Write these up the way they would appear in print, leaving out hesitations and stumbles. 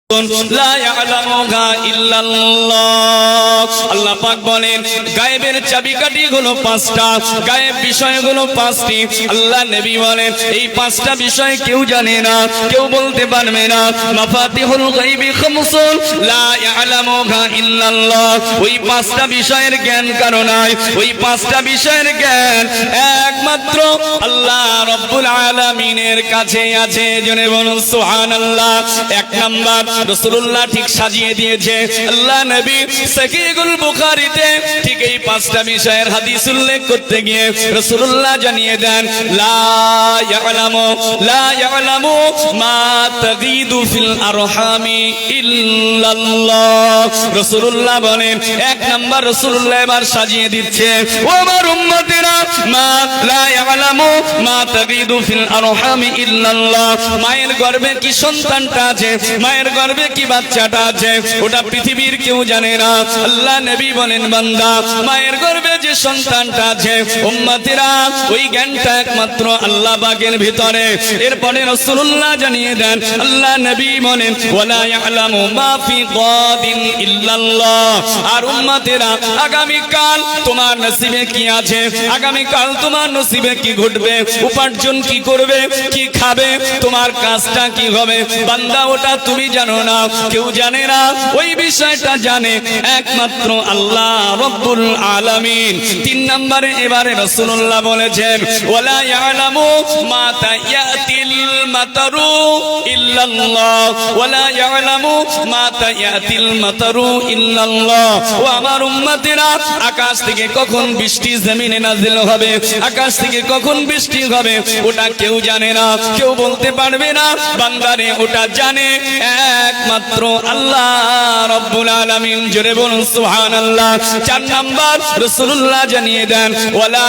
লা ইয়ালামুহা ইল্লাল্লাহ। আল্লাহ পাক বলেন গায়েবের চাবিকাঠি হলো পাঁচটা, গায়েব বিষয়গুলো পাঁচটি। আল্লাহ নবী বলেন এই পাঁচটা বিষয় কেউ জানে না, কেউ বলতে পারবে না। মাফাতিহুল গায়বি খামসুন লা ইয়ালামুহা ইল্লাল্লাহ। ওই পাঁচটা বিষয়ের জ্ঞান কারো নাই, ওই পাঁচটা বিষয়ের জ্ঞান একমাত্র আল্লাহ রাব্বুল আলামিনের কাছে আছে। জনে বলুন সুবহানাল্লাহ। এক নাম্বার রাসূলুল্লাহ ঠিক সাজিয়ে দিয়েছে আল্লাহ নবী সহিহুল বুখারীতে ঠিক এই পাঁচটা বিষয়ের হাদিস উল্লেখ করতে গিয়ে রাসূলুল্লাহ জানিয়ে দেন লা ইয়ালামু মা তাগীদু ফিল আরহামি ইল্লাল্লাহ। রাসূলুল্লাহ বলেন এক নাম্বার রাসূলুল্লাহ এবার সাজিয়ে দিচ্ছে ও আমার উম্মতেরা লা ইয়ালামু মা তাগীদু ফিল আরহামি ইল্লাল্লাহ। মায়ের গর্ভে কি সন্তানটা আছে, মায়ের গর্ভে কি বাচ্চাটা আছে, ওটা পৃথিবীর কেউ জানে না। আল্লাহ নবী বলেন বান্দা মায়ের গর্ভে যে সন্তানটা আছে উম্মতেরা ওই জ্ঞানটা একমাত্র আল্লাহ পাকের ভিতরে। এরপরে রাসূলুল্লাহ জানিয়ে দেন আল্লাহ নবী বলেন ওয়ালা ইয়ালামু মা ফি গাদিন ইল্লাল্লাহ। আর উম্মতেরা আগামী কাল তোমার নসিবে কি আছে, আগামী কাল তোমার নসিবে কি ঘটবে, উপার্জন কি করবে, কি খাবে, তোমার কাজটা কি হবে বান্দা ওটা তুমি জানো না, কেউ জানে না। ওই বিষয়টা জানে একমাত্র আল্লাহ রাব্বুল আলামিন। তিন নম্বরে এবারে রাসূলুল্লাহ বলেছেন ওয়ালা ইয়ালামু মা তায়াতিল মাতারু ইল্লাল্লাহ, ওয়ালা ইয়ালামু মা তায়াতিল মাতারু ইল্লাল্লাহ। ও আমার উম্মতেরা আকাশ থেকে কখন বৃষ্টি জমিনে নাজিল হবে, আকাশ থেকে কখন বৃষ্টি হবে ওটা কেউ জানে না, কেউ বলতে পারবে না বান্দারে ওটা জানে একমাত্র আল্লাহ রাব্বুল আলামিন। জোরে বলুন সুবহানাল্লাহ। চার নাম্বার রাসূলুল্লাহ জানিয়ে দেন ওয়ালা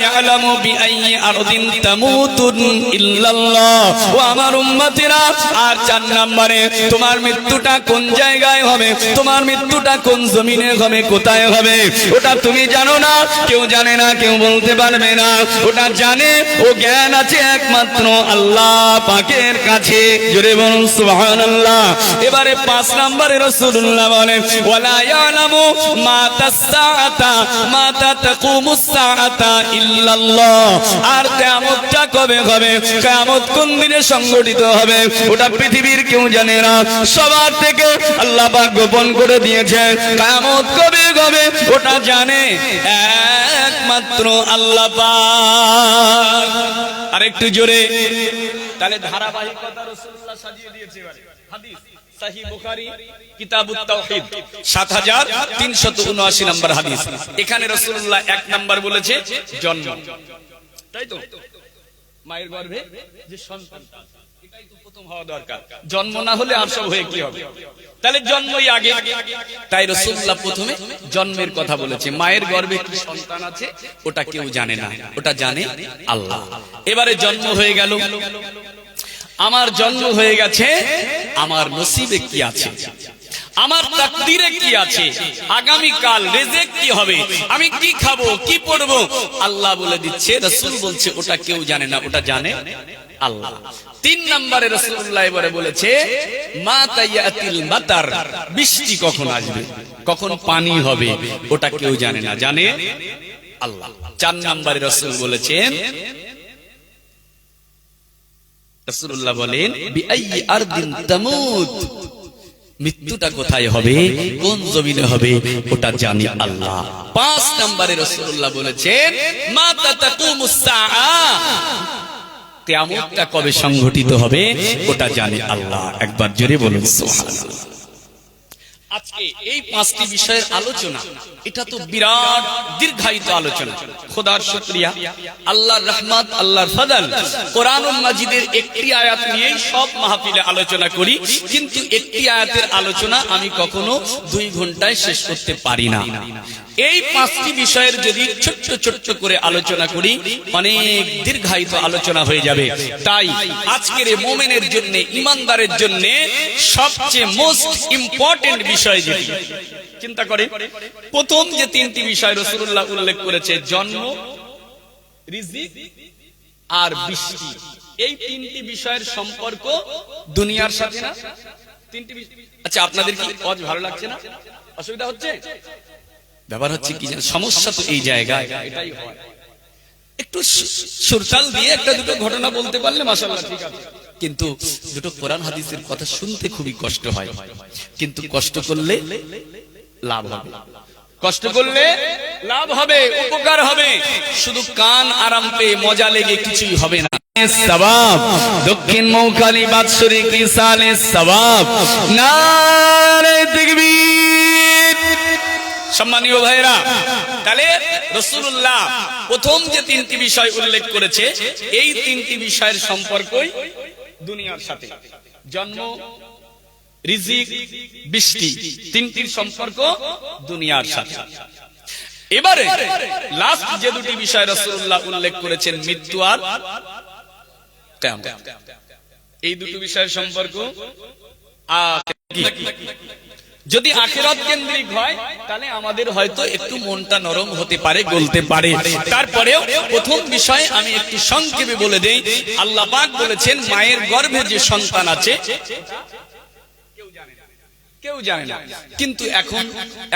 ইয়ালামু বিআইয়ি আরদিন তামুতুন ইল্লাল্লাহ। ও আমার উম্মতেরা আর চার নম্বরে তোমার মৃত্যুটা কোন জায়গায় হবে, তোমার মৃত্যুটা কোন জমিনে হবে, কোথায় হবে ওটা তুমি জানো না, কেউ জানে না, কেউ বলতে পারবে না। ওটা জানে ও জ্ঞান আছে একমাত্র আল্লাহ পাকের কাছে। জোরে বলুন সুবহানাল্লাহ। এবারে পাঁচ নম্বরে রাসূলুল্লাহ বলেন ওয়ালা ইয়ালামু মাতা সাআতা মাতা তাকুমুস সাআতা ইল্লাল্লাহ। আর কিয়ামতটা কবে হবে, কিয়ামত কোন দিনে সংঘটিত হবে ওটা পৃথিবীর কেউ জানে না। সবার থেকে আল্লাহ পাক গোপন করে দিয়েছে কিয়ামত কবে হবে ওটা জানে একমাত্র আল্লাহ পাক। আর একটু জোরে তাহলে ধারাবাহিকতা রাসূলুল্লাহ সাজিয়ে দিয়েছে। এবারে হাদিস সহিহ বুখারী কিতাবুত তাওহীদ 7379 নম্বর হাদিস। এখানে রাসূলুল্লাহ এক নাম্বার বলেছে জন্ম, তাই তো মায়ের গর্ভে যে সন্তানটা এটাই তো প্রথম হওয়া দরকার। জন্ম না হলে আর সব হয়ে কি হবে, তাহলে জন্মই আগে। তাই রাসূলুল্লাহ প্রথমে জন্মের কথা বলেছে। মায়ের গর্ভে কি সন্তান আছে ওটা কেউ জানে না, ওটা জানে আল্লাহ। এবারে জন্ম হয়ে গেল, আমার জন্ম হয়ে গেছে, আমার নসিবে কি আছে, আমার তাকদীরে কি আছে, আগামী কাল রিজিক কি হবে, আমি কি খাবো, কি পরবো আল্লাহ বলে দিচ্ছে, রাসূল বলছে ওটা কেউ জানে না, ওটা জানে আল্লাহ। তিন নম্বরে রাসূলুল্লাহ এবারে বলেছে মা তায়াতিল মাতার, বৃষ্টি কখন আসবে, কখন পানি হবে ওটা কেউ জানে না, জানে আল্লাহ। চার নম্বরে রাসূল বলেছেন, রাসূলুল্লাহ বলেন বিআইয়ি আরদিন তামুত, মৃত্যুটা কোথায় হবে, কোন জমিনে হবে ওটা জানি আল্লাহ। পাঁচ নম্বরে রাসূলুল্লাহ বলেছেন মাতা তাকুমুস সাআ, কিয়ামতটা কবে সংঘটিত হবে ওটা জানে আল্লাহ। একবার জোরে বলুন সুবহানাল্লাহ। আজকে এই পাঁচটি বিষয়ের আলোচনা, এটা তো বিরাট দীর্ঘায়িত আলোচনা। খোদার শুকরিয়া, আল্লাহর রহমত, আল্লাহর ফজল, কোরআনুল মাজিদের একটি আয়াত নিয়ে সব মাহফিলে আলোচনা করি, কিন্তু একটি আয়াতের আলোচনা আমি কখনো 2 ঘন্টায় শেষ করতে পারি না। এই পাঁচটি বিষয়ের যদি ছোট্ট ছোট্ট করে আলোচনা করি অনেক দীর্ঘায়িত আলোচনা হয়ে যাবে। তাই আজকের মুমিনের জন্য, ঈমানদারের জন্য সবচেয়ে মোস্ট ইম্পর্টেন্ট বিষয় যেটি, চিন্তা করে প্রথম যে তিনটি বিষয় রাসূলুল্লাহ উল্লেখ করেছে, জন্ম, রিজিক আর বৃষ্টি, এই তিনটি বিষয়ের সম্পর্ক দুনিয়ার সাথে না? তিনটি। আচ্ছা, আপনাদের কি আজ ভালো লাগছে না? অসুবিধা হচ্ছে? ব্যাপার হচ্ছে কি জানেন, সমস্যা তো এই জায়গায় এটাই হয়। একটু সুরতাল দিয়ে একটা দুটো ঘটনা বলতে পারলে মাশাআল্লাহ ঠিক আছে, কিন্তু দুটো কোরআন হাদিসের কথা শুনতে খুবই কষ্ট হয়। কিন্তু কষ্ট করলে লাভ হবে, কষ্ট করলে লাভ হবে, উপকার হবে। শুধু কান আরাম পেয়ে মজা লেগে কিছুই হবে না। সওয়াব দক্ষিণ মৌখালী বাৎসরিক রিসালে সওয়াব, নারে তাকবীর। সম্মানীয় ভাইরা, তাহলে রাসূলুল্লাহ প্রথম যে তিনটি বিষয় উল্লেখ করেছে, এই তিনটি বিষয়ের সম্পর্কই দুনিয়ার সাথে। জন্ম, রিজিক, বৃষ্টি, তিনটির সম্পর্ক দুনিয়ার সাথে। এবারে লাস্ট যে দুটি বিষয় রাসূলুল্লাহ উল্লেখ করেছেন, মৃত্যু আর কিয়ামত, এই দুটো বিষয়ের সম্পর্ক। যদি আখিরাত কেন্দ্রিক হয় তাহলে আমাদের হয়তো একটু মনটা নরম হতে পারে, গলতে পারে। তারপরেও প্রথম বিষয় আমি একটু সংক্ষেপে বলে দেই। আল্লাহ পাক বলেছেন, মায়ের গর্ভে যে সন্তান আছে কেউ জানে না। কিন্তু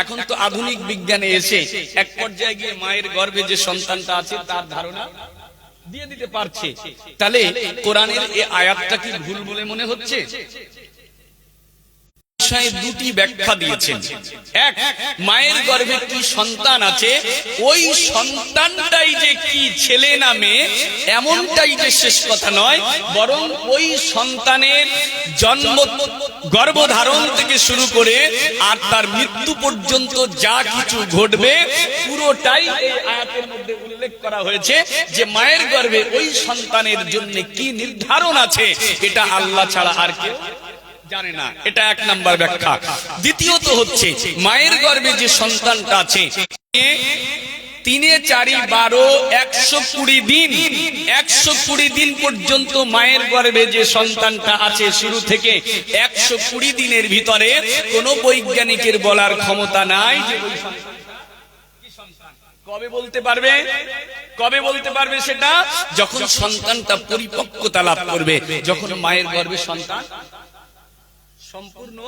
এখন তো আধুনিক বিজ্ঞানে এসে এক পর্যায়ে গিয়ে মায়ের গর্ভে যে সন্তানটা আছে তার ধারণা দিয়ে দিতে পারছে। তাহলে কোরআনের এই আয়াতটা কি ভুল বলে মনে হচ্ছে? দুটি ব্যাখ্যা দিয়েছেন। এক, মায়ের গর্ভে কি সন্তান আছে, ওই সন্তানটাই যে কি ছেলে না মেয়ে এমনটাই যে শেষ কথা নয়, বরং ওই সন্তানের জন্ম, গর্ভধারণ থেকে শুরু করে আর তার মৃত্যু পর্যন্ত যা কিছু ঘটবে পুরোটাই এই আয়াতের মধ্যে উল্লেখ করা হয়েছে। যে মায়ের গর্ভে ওই সন্তানের জন্য কি নির্ধারণ আছে এটা আল্লাহ ছাড়া আর কেউ জানে না। এটা এক নাম্বার ব্যাখ্যা। দ্বিতীয়ত হচ্ছে, মায়ের গর্ভে যে সন্তানটা আছে 3 4 12 120 দিন, 120 দিন পর্যন্ত মায়ের গর্ভে যে সন্তানটা আছে শুরু থেকে 120 দিনের ভিতরে কোনো বৈজ্ঞানিকের বলার ক্ষমতা নাই যে ওই সন্তান কবে বলতে পারবে, কবে বলতে পারবে সেটা যখন সন্তানটা পরিপক্কতা লাভ করবে, যখন মায়ের গর্ভে সন্তান সম্পূর্ণ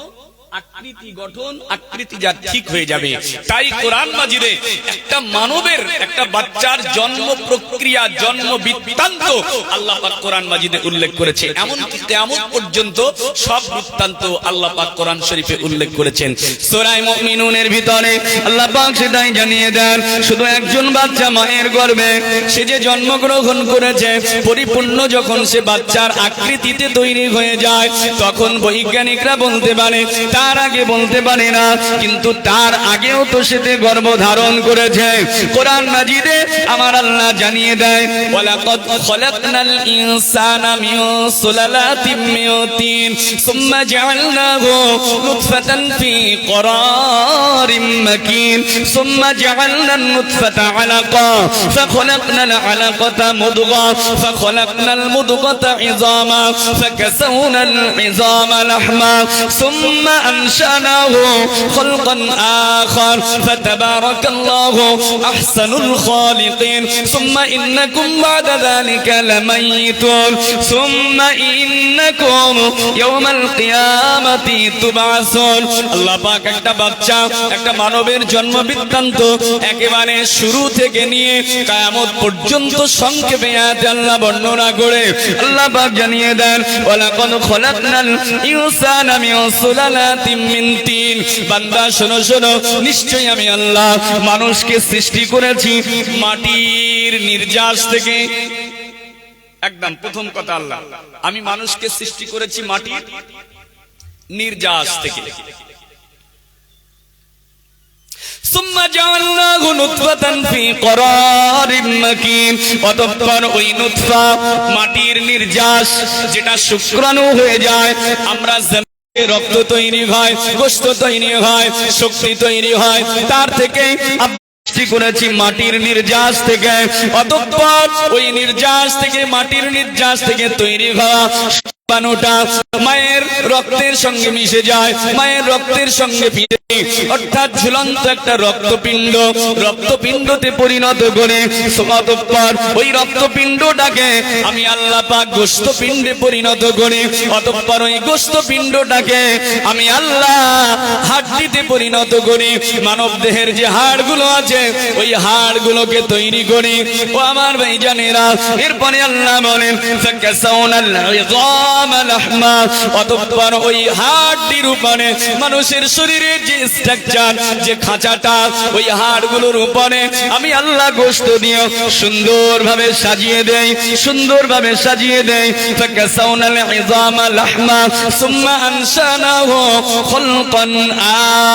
আকৃতি, গঠন, আকৃতি যা ঠিক হয়ে যাবে। তাই কোরআন মাজিদে একটা মানবের, একটা বাচ্চার জন্ম প্রক্রিয়া, জন্ম বৃত্তান্ত আল্লাহ পাক কোরআন মাজিদে উল্লেখ করেছে। এমনকি কিয়ামত পর্যন্ত সব বৃত্তান্ত আল্লাহ পাক কোরআন শরীফে উল্লেখ করেছেন। সূরা মুমিনুনের ভিতরে আল্লাহ পাক সেটাই জানিয়ে দেন, শুধু একজন বাচ্চা মায়ের গর্ভে সে যে জন্মগ্রহণ করেছে, পরিপূর্ণ যখন সে বাচ্চার আকৃতিতে তৈরি হয়ে যায়, তখন বৈজ্ঞানিকরা বলতে পারে, তার আগে বলতে পারে না, কিন্তু তার আগেও তো সেতে গর্ভধারণ করেছে। কোরআন মাজিদে আমার আল্লাহ জানিয়ে দেয়, ওয়ালাকাদ খলাকনাল ইনসানা মিন সুলালাতিন মিন তিন সুম্মা জাআলনাহু নুতফাতান ফি করারিম মাকিন সুম্মা জাআলনান নুতফাতা আলাকা ফাখলাকনাল আলাকাতা মুদগা ফাখলাকনাল মুদগাতা ইযামা ফাকাসাওনাল ইযামা লাহমা সুম্মা أنشأناه خلقا آخر فتبارك الله أحسن الخالقين ثم إنكم بعد ذلك لميتون ثم إنكم يوم القيامة تبعثون। আল্লাহ পাক একটা বাচ্চা, একটা মানবের জন্ম বৃত্তান্ত একেবারে শুরু থেকে নিয়ে কিয়ামত পর্যন্ত সংক্ষেপে আল্লাহ বর্ণনা করে আল্লাহ পাক জানিয়ে দেন, ওয়ালাকাদ খলাকনাল ইনসানা মিন সুলালাতিন মিন তিন। বান্দা শোনো শোনো, নিশ্চয়ই আমি আল্লাহ মানুষকে সৃষ্টি করেছি মাটির নির্যাস থেকে। একদম প্রথম কথা, আল্লাহ আমি মানুষকে সৃষ্টি করেছি মাটির নির্যাস থেকে। সুম্মা জাআলনাহু নুতফাতান ফি করারিম মাকিন, অতঃপর ওই নুতফা মাটির নির্যাস যেটা শুক্রাণু হয়ে যায়, আমরা রক্ত তৈরি হয়, গোশত তৈরি হয়, শক্তি তৈরি হয়, তার থেকে সৃষ্টি করেছি মাটির নির্যাস থেকে। অতঃপর ওই নির্যাস থেকে, মাটির নির্যাস থেকে তৈরি হওয়া বানোটা মায়ের রক্তের সঙ্গে মিশে যায়, মায়ের রক্তের সঙ্গে অর্থাৎ ঝুলন্ত একটা রক্তপিণ্ডতে পরিণত করে অতঃপর ওই রক্তপিণ্ডটাকে আমি আল্লাহ পাক গোশতপিণ্ডে পরিণত করি, অতঃপর ওই গোশতপিণ্ডটাকে আমি আল্লাহ হাড্ডিতে পরিণত করি। মানব দেহের যে হাড়গুলো আছে ওই হাড়গুলোকে তৈরি করি। ও আমার ভাইজানেরা, এরপরে আল্লাহ বলেন ফাকাসাউনাল ইযামা লাহমা, অতঃপর ওই হাড়টির উপরে মানুষের শরীরের যে স্ট্রাকচার, যে খাঁচাটা, ওই হাড়গুলোর উপরে আমি আল্লাহ গোশত দিয়ে সুন্দরভাবে সাজিয়ে দেই, সুন্দরভাবে সাজিয়ে দেই। ফাকাসাউনাল ইযামা লাহমা সুম্মা আনশানাহু খালকান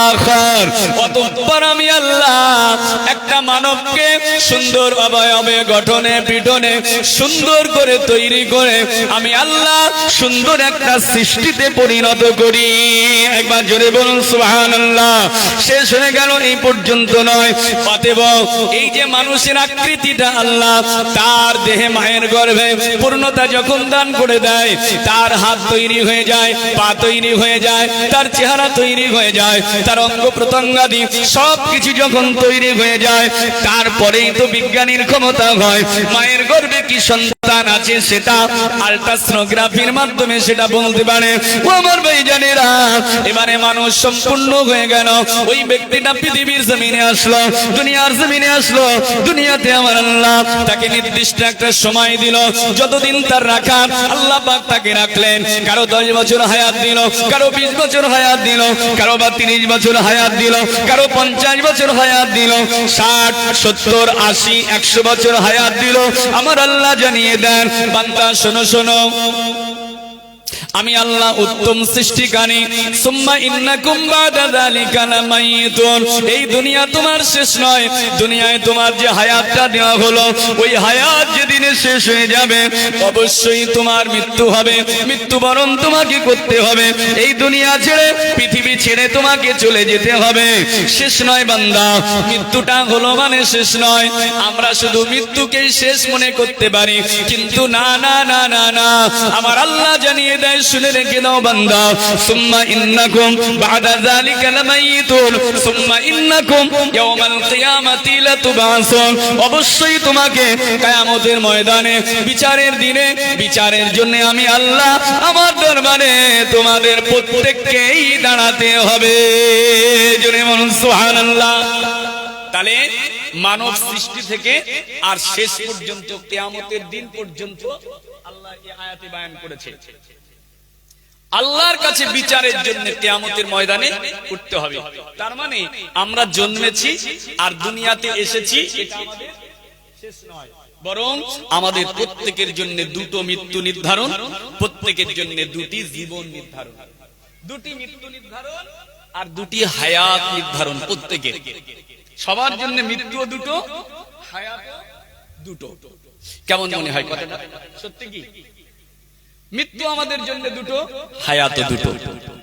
আখার, অতঃপর আমি আল্লাহ একটা মানবকে সুন্দর অবয়বে গঠনে পিঠনে সুন্দর করে তৈরি করে আমি আল্লাহ সুন্দর একটা সৃষ্টিতে পরিণত করি। একবার জোরে বলুন সুবহানাল্লাহ। শেষ হয়ে গেল এই পর্যন্ত নয়, অতএব এই যে মানুষের আকৃতিটা আল্লাহ তার দেহে মায়ের গর্ভে পূর্ণতা যখন দান করে দেয়, তার হাত তৈরি হয়ে যায়, পা তৈরি হয়ে যায়, তার চেহারা তৈরি হয়ে যায়, তার অঙ্গ প্রত্যঙ্গাদি সবকিছু যখন তৈরি হয়ে যায়, তারপরেই তো বিজ্ঞানীর ক্ষমতা হয় মায়ের গর্ভে কি সন্তান আছে সেটা আল্ট্রাসোনোগ্রাফির মাধ্যমে সেটা বলতে পারে। ও আমার ভাইজানেরা, এবারে মানুষ সম্পূর্ণ হয়ে গেল, ওই ব্যক্তিটা পৃথিবীর জমিনে আসলো, দুনিয়ার জমিনে আসলো। দুনিয়াতে আমার আল্লাহ তাকে নির্দিষ্ট একটা সময় দিল, যতদিন তার রাখা আল্লাহ পাক তাকে রাখলেন। কারো 10 বছর হায়াত দিল, কারো 20 বছর হায়াত দিল, কারো বা 30 বছর হায়াত দিল, কারো 50 বছর হায়াত দিল, 60 70 80 100 বছর হায়াত দিল। আমার আল্লাহ জানিয়ে দেন, বান্দা শোনো শোনো, আমি আল্লাহ উত্তম সৃষ্টিকারী। সুম্মা ইন্নাকুম বাদা যালিকা লামাইতুন, এই দুনিয়া তোমার শেষ নয়। দুনিয়ায় তোমার যে হায়াতটা দেওয়া হলো, ওই হায়াত যেদিনে শেষ হয়ে যাবে অবশ্যই তোমার মৃত্যু হবে। মৃত্যুবরণ তোমাকে করতে হবে, এই দুনিয়া ছেড়ে পৃথিবী ছেড়ে তোমাকে চলে যেতে হবে। শেষ নয় বান্দা, মৃত্যুটা হলো মানে শেষ নয়। আমরা শুধু মৃত্যুকেই শেষ মনে করতে পারি, কিন্তু না না না না না, আমার আল্লাহ জানিয়ে দেয়, শুনে রেখে দাও বান্দা, সুম্মা ইন্নাকুম বাদা যালিকা লামাইতুন সুম্মা ইন্নাকুম ইয়াওমাল কিয়ামাতি লাতুবাসুন, অবশ্যই তোমাকে কিয়ামতের ময়দানে বিচারের দিনে বিচারের জন্য আমি আল্লাহ আমার দরবারে তোমাদের প্রত্যেককেই দাঁড়াতে হবে। জোরে বলুন সুবহানাল্লাহ। তাহলে মানব সৃষ্টি থেকে আর শেষ পর্যন্ত কিয়ামতের দিন পর্যন্ত আল্লাহ এই আয়াতে বয়ান করেছে আল্লাহর কাছে বিচারের জন্য কিয়ামতের ময়দানে উঠতে হবে। তার মানে আমরা জন্মেছি আর দুনিয়াতে এসেছি, এটা আমাদের শেষ নয়, বরং আমাদের প্রত্যেকের জন্য দুটো মৃত্যু নির্ধারণ, প্রত্যেকের জন্য দুটি জীবন নির্ধারণ, দুটি মৃত্যু নির্ধারণ আর দুটি হায়াত নির্ধারণ। প্রত্যেকের, সবার জন্য মৃত্যু দুটো, হায়াত দুটো। কেমন মনে হয় কথাটা? সত্যি কি? মৃত্যু আমাদের জন্য দুটো, হায়াত দুটো।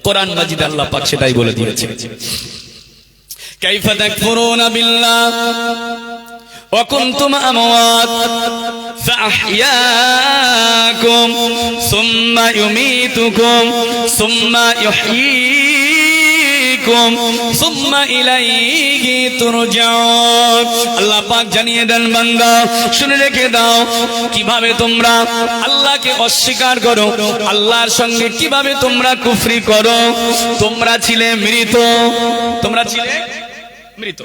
কোরআন মাজিদ আল্লাহ পাক সেটাই বলে দিয়েছে। কাইফা তাকফুরুনা বিল্লাহ ওয়া কুনতুম আমওয়াত ফাআহইয়াকুম সুম্মা ইউমীতুকুম সুম্মা ইউহয়ীকুম সুম্মা ইলাইহি তুরজাউন। আল্লাহ পাক জানিয়ে দেন, বান্দা শুনে রেখে দাও, কিভাবে তোমরা আল্লাহকে অস্বীকার করো, আল্লাহর সঙ্গে কিভাবে তোমরা কুফরি করো। তোমরা ছিলে মৃত, তোমরা ছিলে মৃত।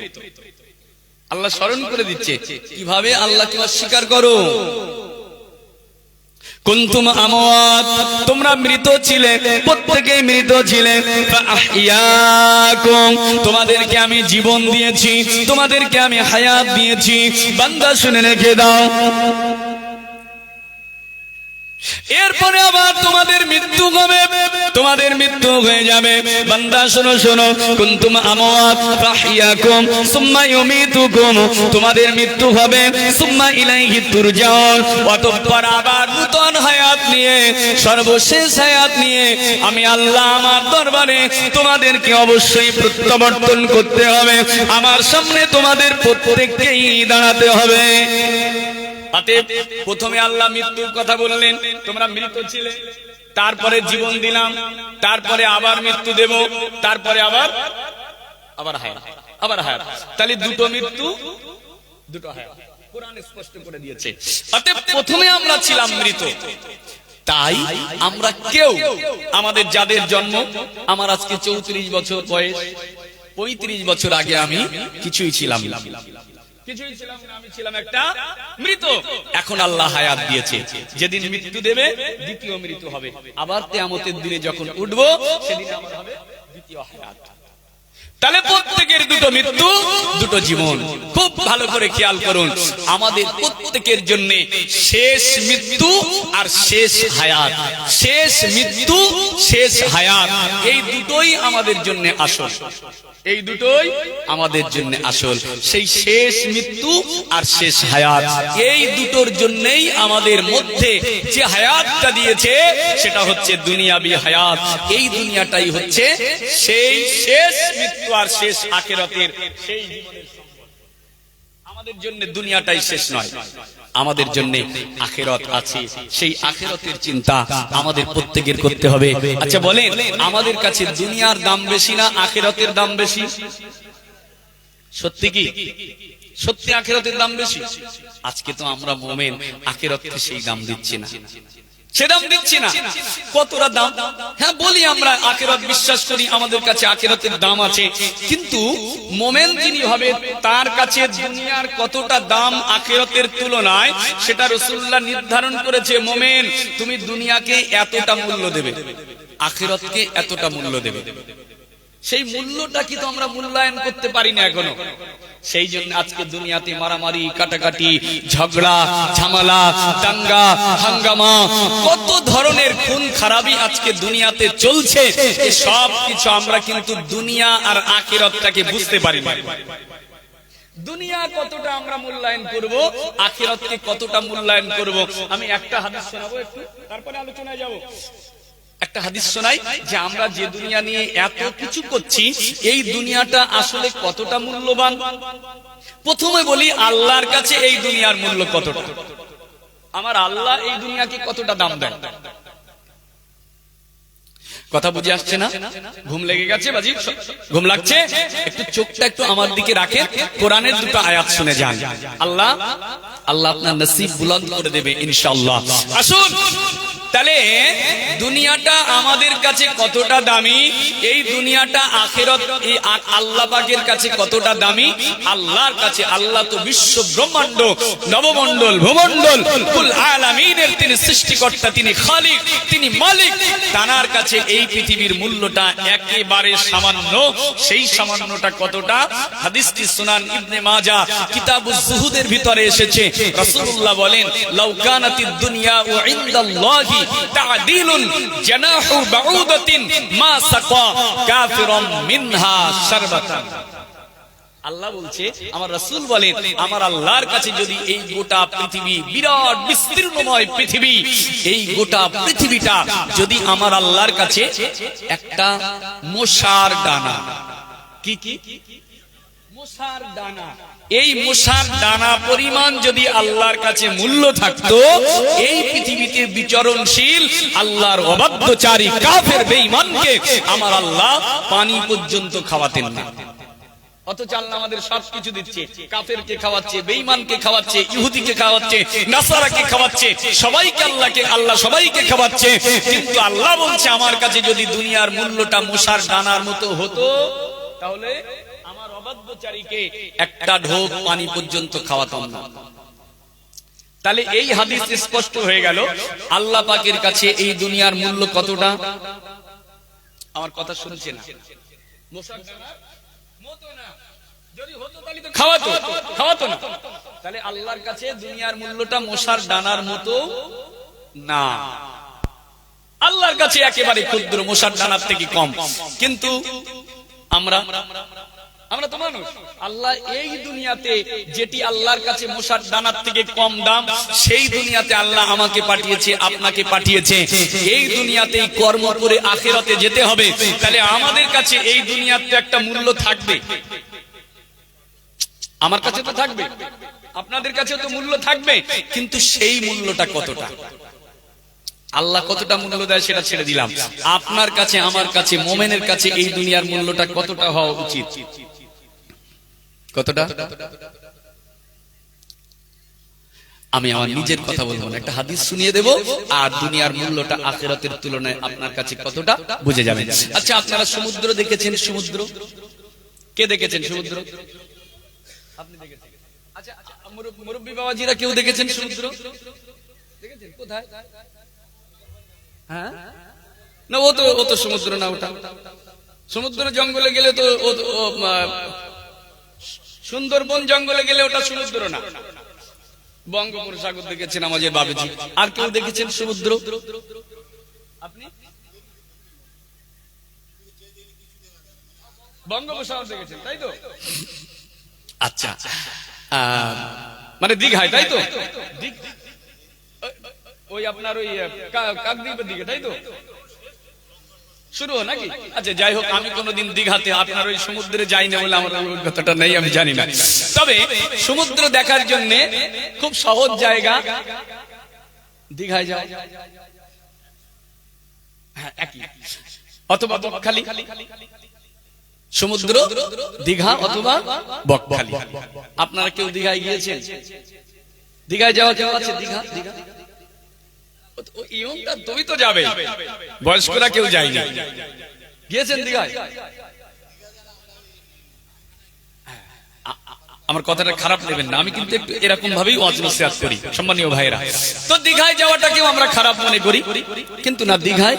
আল্লাহ স্মরণ করে দিচ্ছে কিভাবে আল্লাহকে অস্বীকার করো। কুনতুম আমওয়াত, তোমরা মৃত ছিলে, প্রত্যেকেই মৃত ছিলে। ফাআহইয়াকুম, তোমাদেরকে আমি জীবন দিয়েছি, তোমাদেরকে আমি হায়াত দিয়েছি। বান্দা শুনে রেখে দাও, এরপরে আবার তোমাদের মৃত্যু হবে, তোমাদের মৃত্যু হয়ে যাবে। বান্দা শোনো শোনো, কুনতুম আমওয়াত ফাহিয়াকুম সুম্মা ইউমীতুকুম, তোমাদের মৃত্যু হবে, সুম্মা ইলাইহি তুরজাউন, অতঃপর আবার নূতন হায়াত নিয়ে, সর্বশেষ হায়াত নিয়ে আমি আল্লাহ আমার দরবারে তোমাদেরকে অবশ্যই প্রত্যাবর্তন করতে হবে। আমার সামনে তোমাদের প্রত্যেককেই দাঁড়াতে হবে। প্রথমে আল্লাহ মৃত্যুর কথা বললেন, তোমরা মৃত ছিলে, তারপরে জীবন দিলাম, তারপরে আবার মৃত্যু দেব, তারপরে আবার হায়াত, আবার হায়াত। তাহলে দুটো মৃত্যু, দুটো হায়াত কোরআন স্পষ্ট করে দিয়েছে। অতএব প্রথমে আমরা ছিলাম মৃত, তাই আমরা কেউ, আমাদের যাদের জন্ম, আমার আজকে 34 বছর বয়স, 35 বছর আগে আমি কিছুই ছিলাম না, আমি ছিলাম একটা মৃত। এখন আল্লাহ হায়াত দিয়েছে, যেদিন মৃত্যু দেবে দ্বিতীয় মৃত্যু হবে, আবার কিয়ামতের দিনে যখন উঠবো সেদিন আমার হবে দ্বিতীয় হায়াত। তাহলে প্রত্যেকের দুটো মৃত্যু, দুটো জীবন। খুব ভালো করে খেয়াল করুন, আমাদের প্রত্যেকের জন্য শেষ মৃত্যু আর শেষ হায়াত, শেষ মৃত্যু শেষ হায়াত, এই দুটোই আমাদের জন্য আসল, এই দুটোই আমাদের জন্য আসল। সেই শেষ মৃত্যু আর শেষ হায়াত, এই দুটোর জন্যই আমাদের মধ্যে যে হায়াতটা দিয়েছে সেটা হচ্ছে দুনিয়াবি হায়াত। এই দুনিয়াটাই হচ্ছে সেই শেষ মৃত্যু আর শেষ আখিরাতের সেই জীবনের সম্পদ। আমাদের জন্য দুনিয়াটাই শেষ নয়, আমাদের জন্য আখিরাত আছে, সেই আখিরাতের চিন্তা আমাদের প্রত্যেকের করতে হবে। আচ্ছা বলেন, আমাদের কাছে দুনিয়ার দাম বেশি না আখিরাতের দাম বেশি? সত্যি কি? সত্যি আখিরাতের দাম বেশি? আজকে তো আমরা মুমিন, আখিরাতকে সেই দাম দিচ্ছি না, সে দাম দিচ্ছি না। কতটা দাম? হ্যাঁ বলি আমরা আখিরাত বিশ্বাস করি, আমাদের কাছে আখিরাতের দাম আছে, কিন্তু মুমিন যিনি হবে তার কাছে দুনিয়ার কতটা দাম আখিরাতের তুলনায় সেটা রাসূলুল্লাহ নির্ধারণ করেছে। মুমিন তুমি দুনিয়াকে এতটা মূল্য দেবে, আখিরাতকে এতটা মূল্য দেবে। সেই মূল্যটা কি তো আমরা মূল্যায়ন করতে পারি না এখনো। সেই জন্য আজকে দুনিয়াতে মারামারি, কাটাকাটি, ঝগড়া, ঝামেলা, দাঙ্গা, হাঙ্গামা, কত ধরনের খুন খারাপি আজকে দুনিয়াতে চলছে। এই সব কিছু আমরা কিন্তু দুনিয়া আর আখিরাতটাকে বুঝতে পারি না। দুনিয়া কতটা আমরা মূল্যায়ন করব, আখিরাতকে কতটা মূল্যায়ন করব। আমি একটা হাদিস শোনাবো, একটু তারপরে আলোচনায় যাব। একটা হাদিস শোনাই যে আমরা যে দুনিয়া নিয়ে এত কিছু করছি, এই দুনিয়াটা আসলে কতটা মূল্যবান। প্রথমে বলি আল্লাহর কাছে এই দুনিয়ার মূল্য কতটা। আমার আল্লাহ এই দুনিয়াকে কতটা দাম দেন। কথা বুঝে আসছে না? ঘুম লেগে গেছে বাজি? ঘুম লাগছে? একটু চোখটা একটু আমার দিকে রাখেন, কোরআনের দুটো আয়াত শুনে যান। আল্লাহ আপনার নসিব বুলন্দ করে দেবে ইনশাআল্লাহ। আসুন তাহলে দুনিয়াটা আমাদের কাছে কতটা দামি, এই দুনিয়াটা আখিরাত এই আল্লাহ পাকের কাছে কতটা দামি। আল্লাহর কাছে, আল্লাহ তো বিশ্ব ব্রহ্মাণ্ড, নবমণ্ডল, ভূমণ্ডল, কুল আলামিনের তিনি সৃষ্টিকর্তা, তিনি খালিক, তিনি মালিক। তার কাছে এই পৃথিবীর মূল্যটা একেবারে সামান্য। সেই সামান্যটা কতটা? হাদিসটি সুনান ইবনে মাজাহ কিতাবুজ যুহুদের ভিতরে এসেছে। রাসূলুল্লাহ বলেন, লাউ কানাতিদ দুনিয়া ওয়া ইনদাল্লাহি তা'দিলুন জানাহু বাউদাতিন মা সাকা কাফিরুম মিনহা শারবাতান। আল্লাহ বলছে, আমার রাসূল বলেন, আমার আল্লাহর কাছে যদি এই গোটা পৃথিবী, বিরাট বিস্তীর্ণময় পৃথিবী, এই গোটা পৃথিবীটা যদি আমার আল্লাহর কাছে একটা মশার দানা, কি মশার দানা, এই মশার দানা পরিমাণ যদি আল্লাহর কাছে মূল্য থাকতো, এই পৃথিবীতে বিচরণশীল আল্লাহর অবাধ্যচারী কাফের বেঈমানকে আমার আল্লাহ পানি পর্যন্ত খাওয়াতেন না। অথচ আল্লাহ আমাদের সবকিছু দিচ্ছে, কাফেরকে খাওয়াচ্ছে, বেঈমানকে খাওয়াচ্ছে, ইহুদিকে খাওয়াচ্ছে, নাসারাকে খাওয়াচ্ছে, আল্লাহ সবাইকে খাওয়াচ্ছে। কিন্তু আল্লাহ বলছে, আমার কাছে যদি দুনিয়ার মূল্যটা মশার দানার মতো হতো, তাহলে আমার অবাধ্যচারীকে একটা ঢোক পানি পর্যন্ত খাওয়াতাম না। তাহলে এই হাদিস স্পষ্ট হয়ে গেল আল্লাহ পাকের কাছে এই দুনিয়ার মূল্য কতটা। আমার কথা শুনছে না? মশার দানার মতো না, যদি হতো তাহলে তো খাওয়াতো না। তাহলে আল্লাহর কাছে দুনিয়ার মূল্যটা মশার দানার মতো না, আল্লাহর কাছে একেবারে ক্ষুদ্র, মশার দানার থেকে কম। কিন্তু আমরা তো মানুষ। আল্লাহ এই দুনিয়াতে যেটি আল্লাহর কাছে মশার দানার থেকে কম দাম, সেই দুনিয়াতে আল্লাহ আমাকে পাঠিয়েছে, আপনাকে পাঠিয়েছে। এই দুনিয়াতেই কর্ম করে আখিরাতে যেতে হবে। তাহলে আমাদের কাছে এই দুনিয়াতে একটা মূল্য থাকবে, আমার কাছে তো থাকবে, আপনাদের কাছে তো মূল্য থাকবে, কিন্তু সেই মূল্যটা কতটা? আল্লাহ কতটা মূল্য দেয় সেটা ছেড়ে দিলাম, আপনার কাছে আমার কাছে মুমিনের কাছে এই দুনিয়ার মূল্যটা কতটা হওয়া উচিত? কতটা? আমি আমার নিজের কথা বলবো না, একটা হাদিস শুনিয়ে দেব, আর দুনিয়ার মূল্যটা আখিরাতের তুলনায় আপনার কাছে কতটা বুঝে যাবেন। আচ্ছা, আপনারা সমুদ্র দেখেছেন? সমুদ্র কে দেখেছেন? সমুদ্র আপনি দেখেছেন? আচ্ছা, মুরব্বী বাবাজিরা কেউ দেখেছেন সমুদ্র? দেখেছেন? কোথায়? হ্যাঁ না, ও তো সমুদ্র না, ওটা সমুদ্র। জঙ্গলে গেলে তো সুন্দরবন জঙ্গলে গেলে ওটা সমুদ্র না। বঙ্গোপসাগর দেখেছেন আমাদের বাবুজি। আর কেউ দেখেছেন সমুদ্র? আপনি বঙ্গোপসাগর দেখেছেন, তাই তো? আচ্ছা, মানে দীঘায়, তাই তো? ওই আপনার ওই কাকদ্বীপের দিকে, তাই তো? শুরু নাকি? আচ্ছা, যাই হোক, আমি কোনোদিন দীঘাতে আপনার ওই সমুদ্রে যাই না বলে আমার অভিজ্ঞতাটা নেই, আমি জানি না। তবে সমুদ্র দেখার জন্য খুব সহজ জায়গা দীঘায় যাও, অথবা বকখালি। সমুদ্র দীঘা অথবা বকখালি। আপনারা কেউ দীঘায় গিয়েছেন? দীঘায় যাওয়া কেউ আছে? দীঘা তুমি তো যাবে, বয়স্করা কেউ যায়নি। গিয়েছেন দীঘায়? আমার কথাটা খারাপ নেবেন না, আমি কিন্তু একটু এরকম ভাবেই ওয়াজ নসিহত করি সম্মানীয় ভাইরা। তো দীঘায় যাওয়াটাকেও আমরা খারাপ মনে করি, কিন্তু না, দীঘায়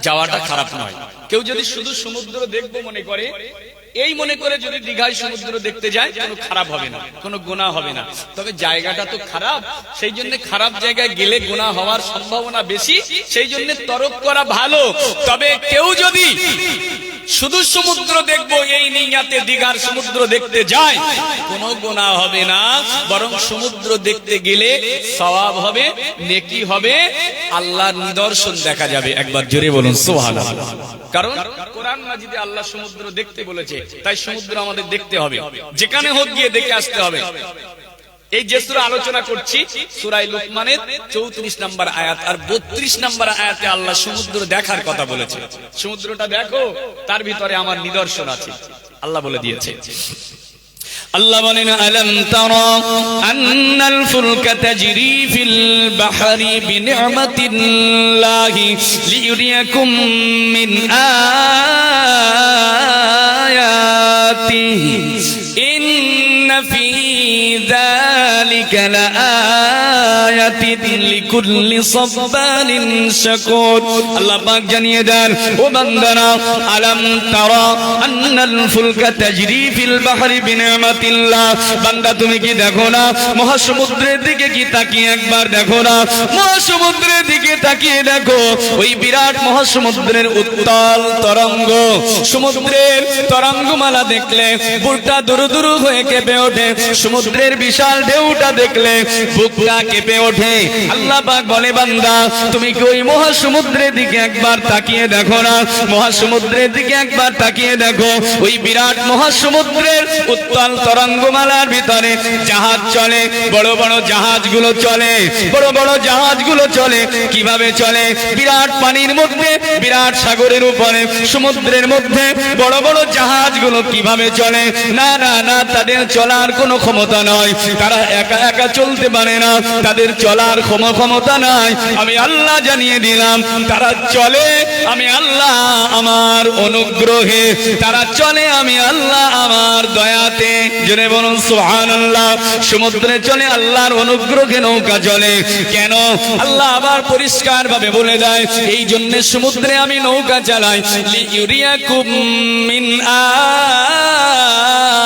যাওয়াটা খারাপ নয়। কেউ যদি শুধু সমুদ্র দেখবো মনে করে, এই মনে করে যদি দীঘায় সমুদ্র দেখতে যায়, কোনো খারাপ হবে না, কোনো গুনাহ হবে না। তবে জায়গাটা তো খারাপ, সেই জন্য খারাপ জায়গায় গেলে গুনাহ হওয়ার সম্ভাবনা বেশি, সেই জন্য তরক করা ভালো। তবে কেউ যদি শুধু সমুদ্র দেখবো এই নিয়াতে দীঘার সমুদ্র দেখতে যায়, কোনো গুনাহ হবে না, বরং সমুদ্র দেখতে গেলে সওয়াব হবে, নেকি হবে, আল্লাহর নিদর্শন দেখা যাবে। একবার জোরে বলুন সুবহানাল্লাহ। কারণ কোরআন মাজিদে আল্লাহ সমুদ্র দেখতে বলেছে, তাই সমুদ্র আমাদের দেখতে হবে, যেখানে হোক গিয়ে দেখে আসতে হবে। এই যে সূরা আলোচনা করছি, সূরা লুকমানের 34 নম্বর আয়াত আর 32 নম্বর আয়াতে আল্লাহ সমুদ্র দেখার কথা বলেছে। সমুদ্রটা দেখো, তার ভিতরে আমার নিদর্শন আছে, আল্লাহ বলে দিয়েছে। আল্লাহ বলেন, আলাম তারা আন্নাল ফুলকা তাজরি ফিল বাহরি বিনি'মাতিল্লাহি লিইউরিয়াকুম মিন আয়াতিহি ইন্না ফি যালিকা লাআয়াতিন লিকুল্লি সাব্বারিন শাকুর। আল্লাহ পাক জানিয়ে দেন, ও বান্দারা, আলাম তারা আন্নাল ফুলকা তাজরি ফিল বাহরি বিনি'মাতিল্লাহ, বান্দা তুমি কি দেখো না? মহাসমুদ্রের দিকে কি তাকিয়ে একবার দেখো না? মহাসমুদ্রের দিকে তাকিয়ে দেখো, ওই বিরাট মহাসমুদ্রের উত্তাল তরঙ্গ, সমুদ্রের তরঙ্গমালা দেখলে বুকটা দুরু দুরু হয়ে কেঁপে ওঠে। সমুদ্রের বিশাল ঢেউটা দেখলে বুকটা কেঁপে ওঠে। আল্লাহ পাক বলে, বান্দা তুমি কি ওই মহাসমুদ্রের দিকে একবার তাকিয়ে দেখো না? মহাসমুদ্রের দিকে একবার তাকিয়ে দেখো, ওই বিরাট মহাসমুদ্রের উত্তাল তরঙ্গমালার ভিতরে জাহাজ চলে, বড় বড় জাহাজগুলো চলে, বড় বড় জাহাজগুলো চলে। কিভাবে চলে? বিরাট পানির মধ্যে, বিরাট সাগরের উপরে, সমুদ্রের মধ্যে বড় বড় জাহাজগুলো কিভাবে চলে? না না না, তাদের চলার কোনো ক্ষমতা নয়, তারা একা একা চলতে পারে না, তাদের চলার ক্ষমতা নাই। আমি আল্লাহ জানিয়ে দিলাম, তারা চলে আমি আল্লাহ আমার অনুগ্রহে, তারা চলে আমি আল্লাহ আমার দয়াতে। জোরে বলুন সুবহানাল্লাহ। সমুদ্রে চলে আল্লাহর অনুগ্রহে নৌকা চলে। কেন? আল্লাহ আবার পরিষ্কার ভাবে বলে দেয়, এই জন্য সমুদ্রে আমি নৌকা চালাই, লিইউরিয়াকুম মিন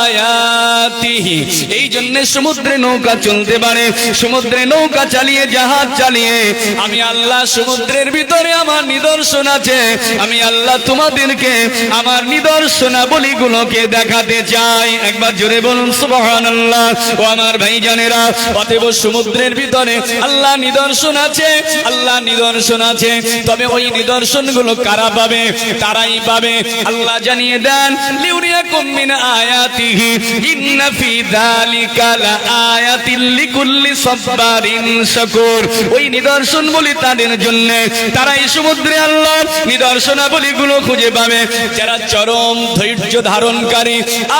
আয়াতিহি, এই জন্য সমুদ্রে নৌকা চলতে পারে। সমুদ্রে নৌকা চালিয়ে, জাহাজ চালিয়ে আমি আল্লাহ সমুদ্রের ভিতরে আমার নিদর্শন আছে, আমি আল্লাহ তোমাদেরকে আমার নিদর্শনাবলীগুলোকে দেখাতে চাই। একবার জোরে বলুন সুবহানাল্লাহ। ও আমার ভাইজানেরা, অতএব সমুদ্রের ভিতরে আল্লাহ নিদর্শন আছে, আল্লাহ নিদর্শন আছে। তবে ওই নিদর্শনগুলো কারা পাবে? তারাই পাবে। আল্লাহ জানিয়ে দেন, লিউরিয়াকুম নুরিকুম মিন আয়াতিহি ইন্না ফি যালিকা লাআয়াতিল লিকুল্লি সাব্বারিন শাকুর। ওই নিদর্শনগুলি তাদের জন্য, তারা এই সমুদ্রে আল্লাহর নিদর্শনাবলীগুলো খুঁজে পাবে যারা চরম ধৈর্য ধারণকারী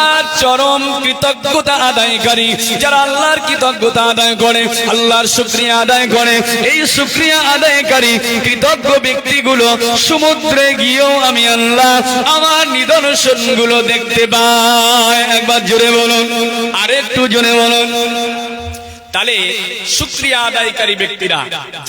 আর চরম কৃতজ্ঞতা আদায়কারী, যারা আল্লাহর কৃতজ্ঞতা আদায় করে, আল্লাহর শুকরিয়া আদায় করে। এই শুকরিয়া আদায়কারী কৃতজ্ঞ ব্যক্তিগুলো সমুদ্রে গিয়েও আমি আল্লাহ আমার নিদর্শনগুলো দেখতে পাই। একবার জোরে বলুন, আরেকটু জোরে বলুন। তাহলে শুকরিয়া আদায়কারী ব্যক্তিরা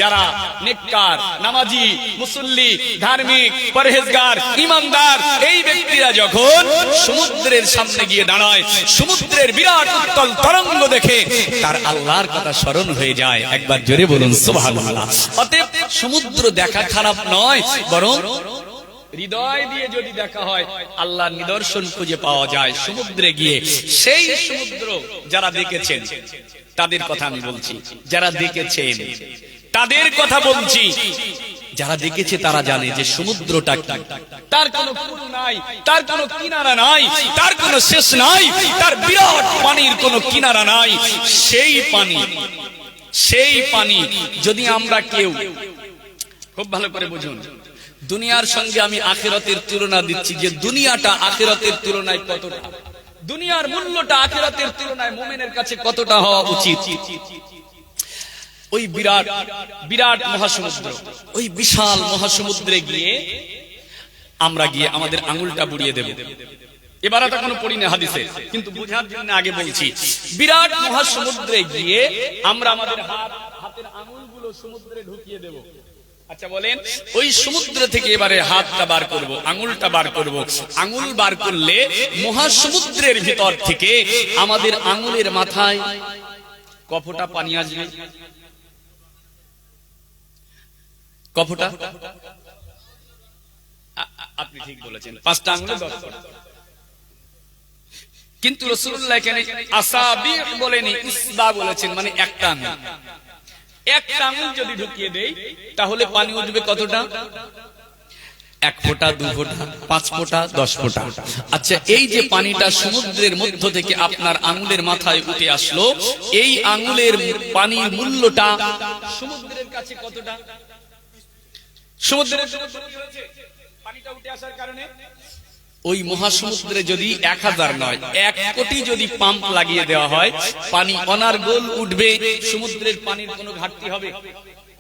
যারা নেককার, নামাজি, মুসল্লি, ধার্মিক, পরহেজগার, ঈমানদার, এই ব্যক্তিরা যখন সমুদ্রের সামনে গিয়ে দাঁড়ায়, সমুদ্রের বিরাট উত্তাল তরঙ্গ দেখে তার আল্লাহর কথা স্মরণ হয়ে যায়। একবার জোরে বলুন সুবহানাল্লাহ। অতএব সমুদ্র দেখা খারাপ নয়, বরং হৃদয় দিয়ে যদি দেখা হয় আল্লাহর নিদর্শন খুঁজে পাওয়া যায় সমুদ্রে গিয়ে। সেই সমুদ্র যারা দেখেছেন তাদের কথা আমি বলছি, যারা দেখেছেন তাদের কথা বলছি। যারা দেখেছে তারা জানে যে সমুদ্রটা কি, তার কোনো কুল নাই, তার কোনো কিনারা নাই, তার কোনো শেষ নাই, তার বিরাট পানির কোনো কিনারা নাই। সেই পানি যদি আমরা কেউ, খুব ভালো করে বুঝুন, দুনিয়ার সঙ্গে আমি আখিরাতের তুলনা দিচ্ছি যে দুনিয়াটা আখিরাতের তুলনায় কতটা, দুনিয়ার মূল্যটা আখিরাতের তুলনায় মুমিনের কাছে কতটা হওয়া উচিত। ওই বিরাট বিরাট মহাসমুদ্র, ওই বিশাল মহাসমুদ্রে গিয়ে আমরা গিয়ে আমাদের আঙুলটা বুড়িয়ে দেব। এবার এটা কোনো পড়ি না হাদিসে, কিন্তু বোঝার জন্য আগে বলছি। বিরাট মহাসমুদ্রে গিয়ে আমরা আমাদের হাতের আঙুলগুলো সমুদ্রে ঢুকিয়ে দেব। আচ্ছা বলেন, ওই সমুদ্র থেকে এবারে হাতটা বার করব, আঙুলটা বার করব। আঙুল বার করলে মহাসমুদ্রের ভিতর থেকে আমাদের আঙুলের মাথায় কফটা পানি আসবে? কফটা? আপনি ঠিক বলেছেন, 5টা আঙুলে 10 ফোঁটা। কিন্তু রাসূলুল্লাহ এখানে আসাবি বলেনি, ইসবা বলেছেন, মানে একটা আঙুল। একটা আঙুল যদি ঢুকিয়ে দেই তাহলে পানি উঠবে কতটা? 1 ফোঁটা, 2 ফোঁটা, 5 ফোঁটা, 10 ফোঁটা। আচ্ছা, এই যে পানিটা সমুদ্রের মধ্য থেকে আপনার আঙুলের মাথায় উঠে আসলো, এই আঙুলের পানির মূল্যটা সমুদ্রের কাছে কতটা? সমুদ্রের পানিটা উঠে আসার কারণে ওই মহাসমুদ্রে যদি 1000 নয় 1 কোটি যদি পাম্প লাগিয়ে দেওয়া হয়, পানি অনার্গল উঠবে। সমুদ্রের পানির কোনো ঘাটতি হবে?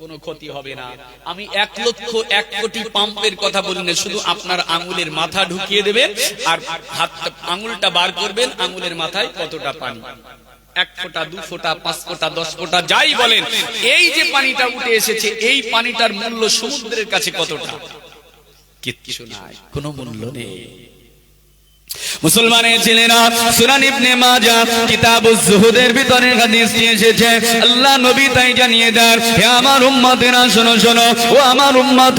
কোনো ক্ষতি হবে না। আমি 1 লক্ষ 1 কোটি পাম্পের কথা বলি না, শুধু আপনার আঙুলের মাথা ঢুকিয়ে দেবেন আর আঙুলটা বার করবেন, আঙুলের মাথায় কতটা পানি? 1 ফোঁটা, 2 ফোঁটা, 5 ফোঁটা, 10 ফোঁটা, যাই বলেন। এই যে পানিটা উঠে এসেছে, এই পানিটার মূল্য সমুদ্রের কাছে কতটা? কিচ্ছু নাই, কোনো মূল্য নেই। মুসলমানের ছেলেরা, সুনান ইবনে মাজাহ কিতাবুজ জুহুদের ভিতরে হাদিস এসেছে, আল্লাহ নবী তাই জানিয়ে দেন, হে আমার উম্মতেরা শোনো শোনো, ও আমার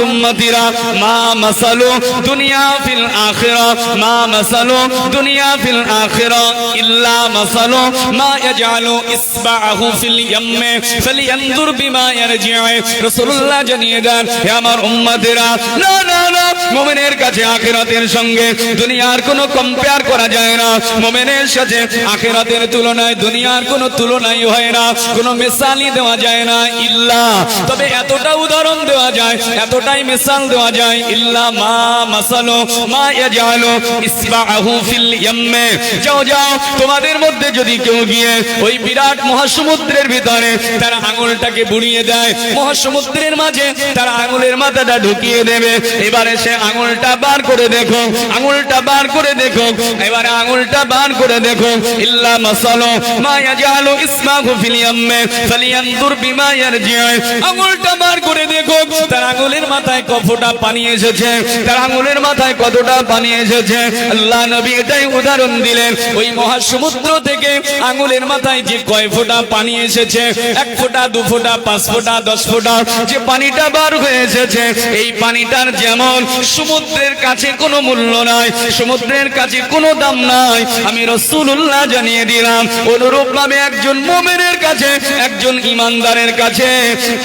উম্মতিরা, মা মাসালু দুনিয়া ফিল আখিরা, মা মাসালু দুনিয়া ফিল আখিরা ইল্লা মাসালু মা ইয়াজআলু ইসবাহু ফিল ইয়াম্মি ফালিয়ানজুর বিমা ইয়ারজিউ। রাসূলুল্লাহ জানিয়ে দেন, হে আমার উম্মতেরা, না না না, মুমিনের কাছে আখিরাতের সঙ্গে দুনিয়ার কোনো কম্পেয়ার করা যায় না। মুমিনের সাথে আখিরাতের তুলনায় দুনিয়ার কোনো তুলনাই হয় না, কোনো মিসালই দেওয়া যায় না। ইল্লা, তবে এতটা উদাহরণ দেওয়া যায়, এতটাই মিসাল দেওয়া যায়, ইল্লা মা মাসালু মা ইয়াজালু ইসবাহু ফিল ইয়াম্মি। যাও যাও, তোমাদের মধ্যে যদি কেউ গিয়ে ওই বিরাট মহাসমুদ্রের ভিতরে তার আঙুলটাকে বুড়িয়ে দেয়, মহাসমুদ্রের মাঝে তার আঙুলের মাথাটা ঢুকিয়ে দেবে। এবারে সে আঙুলটা বার করে দেখো, আঙুলটা বার করে দেখো, এবারে আঙুলটা বার করে দেখো, ইল্লা মাসালু মা ইয়াজালু ইসবাহু ফিল ইয়াম্মি ফালিয়ানজুর বিমা ইয়ারজিউ। আঙুলটা বার করে দেখো, তার আঙুলের মাথায় কতটা পানি এসেছে, তার আঙুলের মাথায় কতটা পানি এসেছে। আল্লাহ নবী এটাই উদাহরণ দিলেন, ওই মহাসমুদ্র থেকে আঙুলের মাথায় যে কয় ফোঁটা পানি এসেছে, 1 ফোঁটা, 2 ফোঁটা, 5 ফোঁটা, 10 ফোঁটা, যে পানিটা বার হয়ে এসেছে, এই পানিটার যেমন সমুদ্রের কাছে কোনো মূল্য নাই, সমুদ্রের কাছে কোনো দাম নাই, আমি রাসূলুল্লাহ জানিয়ে দিলাম, অনুরূপ ভাবে একজন মুমিনের কাছে, একজন ঈমানদারের কাছে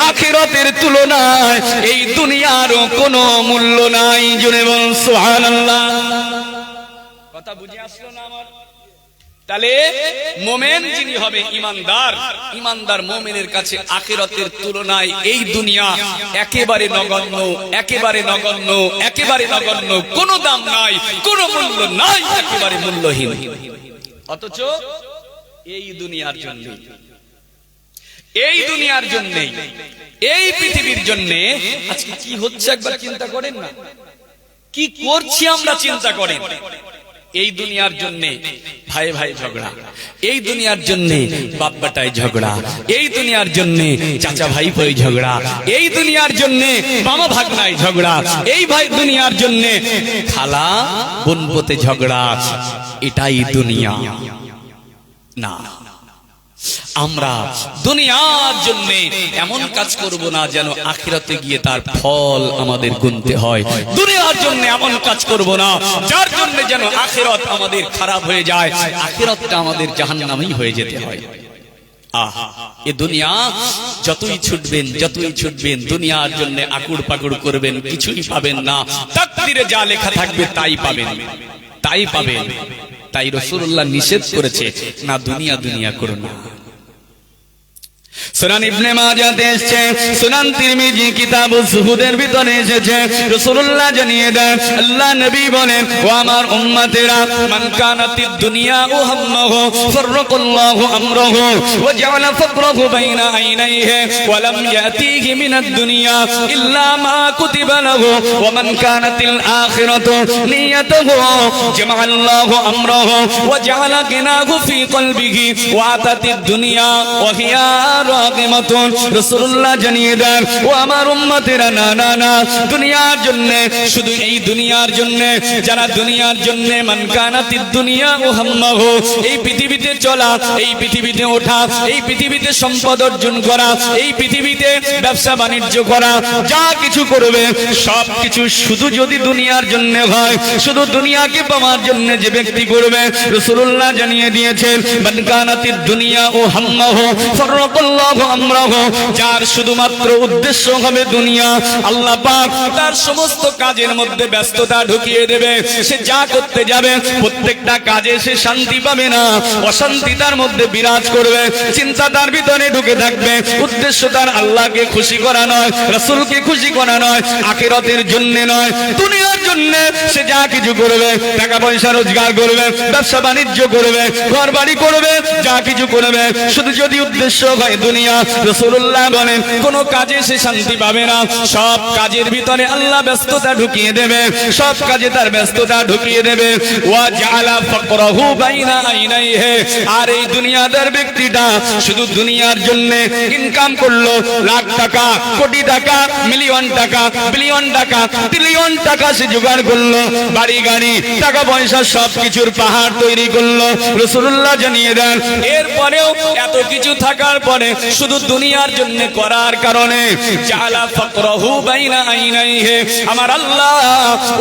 আখিরাতের তুলনায় এই দুনিয়ারও কোনো মূল্য নাই। জুড়ে বলুন সুবহানাল্লাহ। কথা বুঝে আসলো না আমার? তাহলে মোমেন যিনি হবে ইমানদার, ইমানদার মোমেনের কাছে আখিরাতের তুলনায় এই দুনিয়া একেবারে নগণ্য, একেবারে নগণ্য, একেবারে নগণ্য, কোনো দাম নাই, কোনো মূল্য নাই, একেবারে মূল্যহীন। অথচ এই দুনিয়ার জন্য, এই দুনিয়ার জন্য, এই পৃথিবীর জন্য আজকে কি হচ্ছে একবার চিন্তা করেন না? কি করছি আমরা চিন্তা করেন? এই দুনিয়ার জন্য ভাই ভাই ঝগড়া, এই দুনিয়ার জন্য বাপ বেটায় ঝগড়া, এই দুনিয়ার জন্য চাচা ভাই ভাই ঝগড়া, এই দুনিয়ার জন্য মামা ভাগনায় ঝগড়া, এই ভাই দুনিয়ার জন্য খালা বোনপোতে ঝগড়া। এটাই দুনিয়া না। আমরা দুনিয়ার জন্য এমন কাজ করব না যেন আখিরাতে গিয়ে তার ফল আমাদের গুনতে হয়। দুনিয়ার জন্য এমন কাজ করব না যার জন্য যেন আখিরাত আমাদের খারাপ হয়ে যায়, আখিরাতটা আমাদের জাহান্নামই হয়ে যেতে হয়। এ দুনিয়া যতই ছুটবেন, যতই ছুটবেন, দুনিয়ার জন্য আকুড় পাকুড় করবেন, কিছুই পাবেন না। তাকদীরে যা লেখা থাকবে তাই পাবেন, তাই পাবেন। তাই রাসূলুল্লাহ নিষেধ করেছে, না দুনিয়া দুনিয়া করো না। সুনান ইবনে মাজাতে এসেছে, সুনান তিরমিজি কিতাবুজ যুহুদের ভিতরে এসেছে, রাসূলুল্লাহ জানিয়ে দেন, আল্লাহ নবী বলেন, ও আমার উম্মতেরা, মান কানাতিদ দুনিয়া হাম্মাহু ফাররাকাল্লাহু আমরাহু ওয়া জাআলা ফাকরাহু বাইনা আইনাইহি ওয়া লাম ইয়াতিহি মিনাদ দুনিয়া ইল্লা মা কুতিবা লাহু ওয়া মান কানাতিল আখিরাতু নিয়াতুহু জামাআল্লাহু আমরাহু ওয়া জাআলা গিনাহু ফি কলবিহি ওয়া আতাতিদ দুনিয়া ওয়া হিয়া রাগিমাতুন। রাসূলুল্লাহ জানিয়ে দেন, ও আমার উম্মতেরা, না না না, দুনিয়ার জন্য, শুধু এই দুনিয়ার জন্য, যারা দুনিয়ার জন্য মান কানাতিদ দুনিয়া ও হাম্মাহু, এই পৃথিবীতে চলা, এই পৃথিবীতে ওঠা, এই পৃথিবীতে সম্পদ অর্জন করা, এই পৃথিবীতে ব্যবসা বাণিজ্য করা, যা কিছু করবে সব কিছু শুধু যদি দুনিয়ার জন্য হয়, শুধু দুনিয়াকে পাওয়ার জন্য যে ব্যক্তি করবে, রাসূলুল্লাহ জানিয়ে দিয়েছেন, মান কানাতিদ দুনিয়া ও হাম্মাহু ফাররাকাল্লাহু আমরাহু, যার শুধুমাত্র উদ্দেশ্য হবে দুনিয়া, আল্লাহ পাক তার সমস্ত কাজের মধ্যে ব্যস্ততা ঢুকিয়ে দেবে। সে যা করতে যাবে প্রত্যেকটা কাজে সে শান্তি পাবে না, অশান্তি তার মধ্যে বিরাজ করবে, চিন্তা তার ভিতরে ঢুকে থাকবে। উদ্দেশ্য তার আল্লাহকে খুশি করা নয়, রাসূলকে খুশি করা নয়, আখিরাতের জন্য নয়, দুনিয়ার জন্য সে যা কিছু করবে, টাকা পয়সা রোজগার করবে, ব্যবসা বাণিজ্য করবে, ঘর বাড়ি করবে, যা কিছু করবে, শুধু যদি উদ্দেশ্য হয় দুনিয়া, রাসূলুল্লাহ বলেন কোন কাজে সে শান্তি পাবে না। সব কাজের ভিতরে আল্লাহ ব্যস্ততা ঢুকিয়ে দেবে, সব কাজে তার ব্যস্ততা ঢুকিয়ে দেবে। ওয়া জাআলা ফাকরাহু বাইনা আইনাইহি, আর এই দুনিয়াদার ব্যক্তিটা শুধু দুনিয়ার জন্য ইনকাম করলো, লাখ টাকা, কোটি টাকা, মিলিয়ন টাকা, বিলিয়ন টাকা, ট্রিলিয়ন টাকা সে জোগাড় করলো, বাড়ি গাড়ি, টাকা পয়সা সব কিছুর পাহাড় তৈরি করলো। রাসূলুল্লাহ জানিয়ে দেন, এরপরেও এত কিছু থাকার পরে শুধু দুনিয়ার জন্য করার কারণে জাআলা ফাকরাহু বাইনা আইনাইহি, আমার আল্লাহ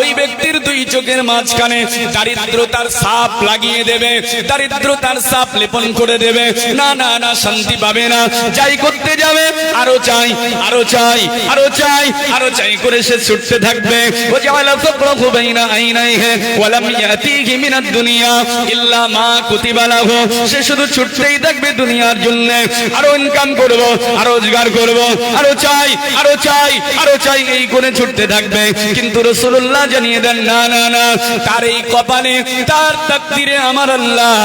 ওই ব্যক্তির দুই চোখের মাঝখানে দারিদ্রতার ছাপ লাগিয়ে দেবে, দারিদ্রতার ছাপ লেপন করে দেবে। না না না, শান্তি পাবে না, যাই করতে যাবে আরো চাই, আরো চাই, আরো চাই, আরো চাই করে সে ছুটতে থাকবে। ওয়া জাআলা ফাকরাহু বাইনা আইনাইহি ওয়া লাম ইয়াতিহি মিনাদ দুনিয়া ইল্লা মা কুতিবা লাহু, সে শুধু ছুটতেই থাকবে দুনিয়ার জন্য, আরো ইনকাম করব, আরো রোজগার করব, আরো চাই, আরো চাই, আরো চাই, এই করে ছুটতে থাকবে। কিন্তু রাসূলুল্লাহ জানিয়ে দেন, না না না, তার এই কপালে, তার তাকদীরে আমার আল্লাহ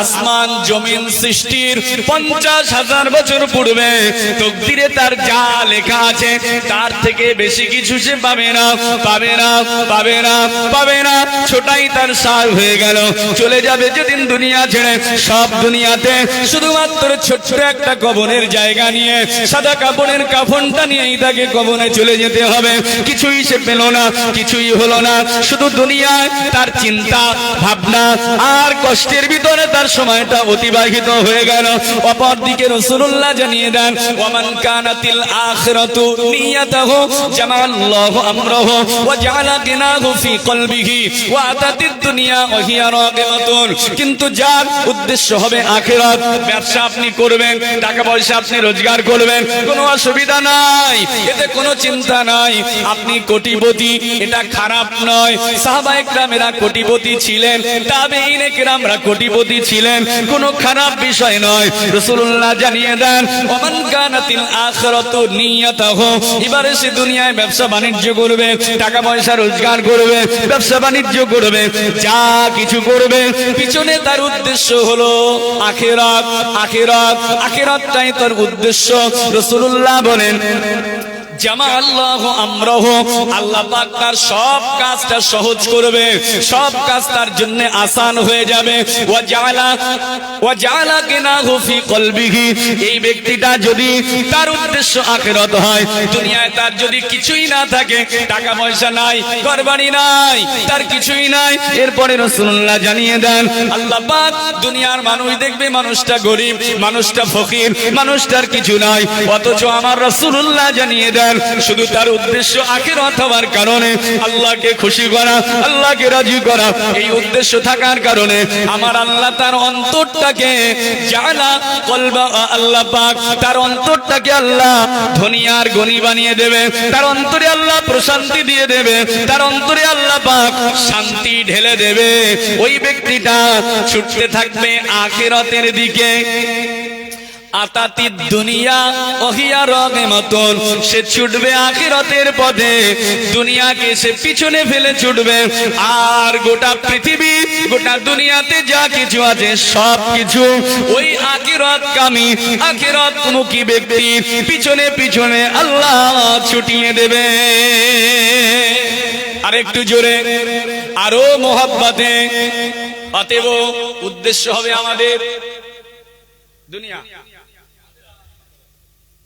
আসমান জমিন সৃষ্টির 50,000 বছর পূর্বে তাকদীরে তার যা লেখা আছে তার থেকে বেশি কিছু সে পাবে না, পাবে না, পাবে না, পাবে না। ছোটাই তার সার হয়ে গেল, চলে যাবে যেদিন দুনিয়া ছেড়ে। সব দুনিয়াতে শুধুমাত্র ছোট্ট একটা কবরের জায়গা নিয়ে, সাদা কাপড়ের কাফনটা নিয়েই তাকে কবরে চলে যেতে হবে। কিছুই সে পেল না, কিছুই হলো না, শুধু দুনিয়ায় তার চিন্তা ভাবনা আর কষ্টের ভিতরে তার সময়টা অতিবাহিত হয়ে গেল। অপরদিকে রাসূলুল্লাহ জানিয়ে দেন, ওয়া মান কানাতিল আখিরাতু নিয়াতুহু জামাআল্লাহু আমরাহু ওয়া জাআলা গিনাহু ফি কলবিহি ওয়া আতাতিদ দুনিয়া ওয়া হিয়া রাগিমাতুন। কিন্তু যার উদ্দেশ্য হবে আখিরাত, ব্যবসা আপনি করবেন, টাকা পয়সা আপনি রোজগার করবেন, কোনো অসুবিধা নাই, এতে কোনো চিন্তা নাই। আপনি কোটিপতি, এটা খারাপ নয়। সাহাবায়ে কেরামেরা কোটিপতি ছিলেন, তাবেঈনে কেরামরা কোটিপতি ছিলেন, কোনো খারাপ বিষয় নয়। রাসূলুল্লাহ জানিয়ে দেন, ওমান কানাতিল আখিরাতু নিয়াতাহু, এবারে সে দুনিয়ায় ব্যবসা বাণিজ্য করবে, টাকা পয়সা রোজগার করবে, ব্যবসা বাণিজ্য করবে, যা কিছু করবে, পিছনে তার উদ্দেশ্য হলো আখিরাত। আখিরাত, আখিরাতটাই তার উদ্দেশ্য। রাসূলুল্লাহ বলেন, জামা আল্লাহু আমরাহু, আল্লাহ পাক তার সব কাজটা সহজ করবে, সব কাজ তার জন্য আসান হয়ে যাবে। ওয়া জাআলা কিনাহু ফি কলবিহি, এই ব্যক্তিটা যদি তার উদ্দেশ্য আখিরাত হয়, দুনিয়ায় তার যদি কিছুই না থাকে, টাকা পয়সা নাই, ঘরবাড়ি নাই, তার কিছুই নাই, এরপরে রাসূলুল্লাহ জানিয়ে দেন, আল্লাহ পাক দুনিয়ার মানুষ দেখবে মানুষটা গরীব, মানুষটা ফকির, মানুষটার কিছু নাই, অথচ আমার রাসূলুল্লাহ জানিয়ে দেন শুধু তার উদ্দেশ্য আখিরাত হওয়ার কারণে, আল্লাহকে খুশি করা, আল্লাহকে রাজি করা, এই উদ্দেশ্য থাকার কারণে আমার আল্লাহ তার অন্তরটাকে জাআলা কলবা, আল্লাহ পাক তার অন্তরটাকে আল্লাহ ধনী আর গনি বানিয়ে দেবে, তার অন্তরে আল্লাহ প্রশান্তি দিয়ে দেবে, তার অন্তরে আল্লাহ পাক শান্তি ঢেলে দেবে। ওই ব্যক্তিটা ছুটতে থাকবে আখিরাতের দিকে। আতাতি দুনিয়া ওহিয়া রাগমাতুন, সে ছুটবে আখিরাতের পথে, দুনিয়াকে সে পিছনে ফেলে ছুটবে। আর গোটা পৃথিবী, গোটা দুনিয়াতে যা কিছু আছে সব কিছু ওই আখিরাতকামী, আখিরাতমুখী ব্যক্তির পিছনে পিছনে আল্লাহ ছুটিয়ে দেবে। আর একটু জোরে, আরো মোহাব্বতে। অতএব উদ্দেশ্য হবে আমাদের দুনিয়া।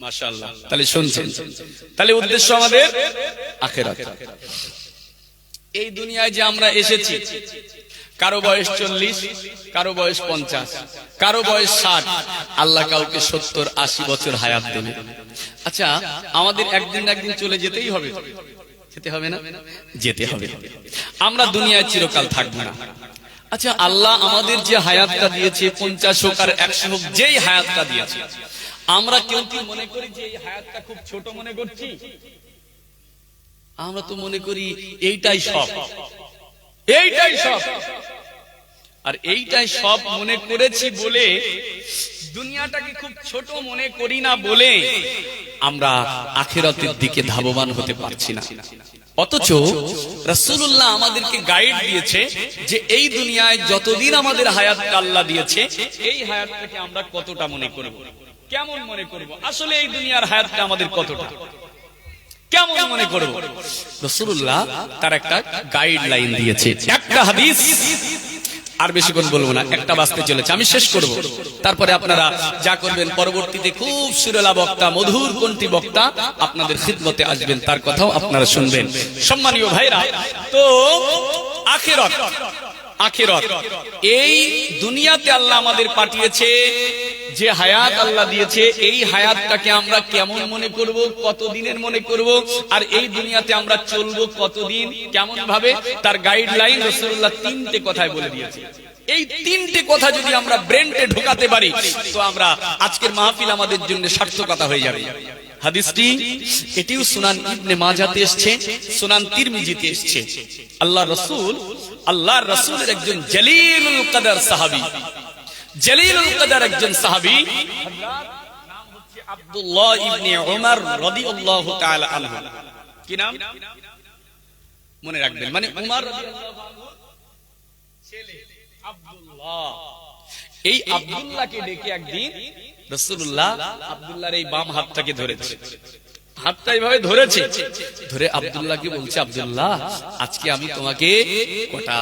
মাশাআল্লাহ, তাহলে শুনছেন, তাহলে উদ্দেশ্য আমাদের আখিরাত। এই দুনিয়ায় যে আমরা এসেছি, কারো বয়স 40, কারো বয়স 50, কারো বয়স 60, আল্লাহ কাউকে 70-80 বছর হায়াত দেবে। আচ্ছা, আমাদের একদিন না একদিন চলে যেতেই হবে, যেতে হবে না? যেতে হবে। আমরা দুনিয়ায় চিরকাল থাকবো না। আচ্ছা, আল্লাহ আমাদের যে হায়াতটা দিয়েছে, 50 হোক আর 100 হোক, যেই হায়াতটা দিয়েছে, আমরা কেউ কি মনে করি যে এই হায়াতটা খুব ছোট মনে করছি? আমরা তো মনে করি এইটাই সব, এইটাই সব। আর এইটাই সব মনে করেছি বলে, দুনিয়াটাকে খুব ছোট মনে করি না বলে আমরা আখিরাতের দিকে ধাবমান হতে পারছি না। অথচ রাসূলুল্লাহ আমাদেরকে গাইড দিয়েছে যে এই দুনিয়ায় যতদিন আমাদের হায়াত আল্লাহ দিয়েছে, এই হায়াতটাকে আমরা কতটা মনে করব, কেমন মনে করব, আসলে এই দুনিয়ার হায়াতটা আমাদের কতটা কেমন মনে করব। রাসূলুল্লাহ তার একটা গাইডলাইন দিয়েছে, একটা হাদিস। আর বেশিক্ষণ বলবো না, একটা বাজতে চলেছে, আমি শেষ করব। তারপরে আপনারা যা করবেন, পরবর্তীতে খুব সুরেলা বক্তা, মধুর কণ্ঠী বক্তা আপনাদের খিদমতে আসবেন, তার কথাও আপনারা শুনবেন। সম্মানীয় ভাইরা, তো আখিরাত, আখিরাত এই দুনিয়াতে আল্লাহ আমাদের পাঠিয়েছে, যে হায়াত আল্লাহ দিয়েছে, এই হায়াতটাকে আমরা কেমন মনে করব, কতদিনের মনে করব, আর এই দুনিয়াতে আমরা চলবো কতদিন, কেমন ভাবে, তার গাইডলাইন রাসূলুল্লাহ 3টে কথায় বলে দিয়েছে। এই 3টে কথা যদি আমরা ব্রেনটে ঢোকাতে পারি, তো আমরা আজকের মাহফিল আমাদের জন্য সার্থকতা হয়ে যাবে। হাদিসটি এটিও সুনান ইবনে মাজাতে এসেছে, সুনান তিরমিজিতে এসেছে। আল্লাহর রাসূলের একজন জলিলুল কদর সাহাবী, জলিলুল কদর একজন সাহাবী, নাম হচ্ছে আব্দুল্লাহ ইবনে উমর রাদিয়াল্লাহু তাআলা আনহু। কি নাম মনে রাখবেন, মানে উমর রাদিয়াল্লাহু আনহু ছেলে আব্দুল্লাহ। এই আব্দুল্লাহকে ডেকে একদিন রাসূলুল্লাহ আব্দুল্লাহর এই বাম হাতটাকে ধরেছে, হাতটা এইভাবে ধরেছে, ধরে আব্দুল্লাহকে বলছে, আব্দুল্লাহ আজকে আমি তোমাকে কটা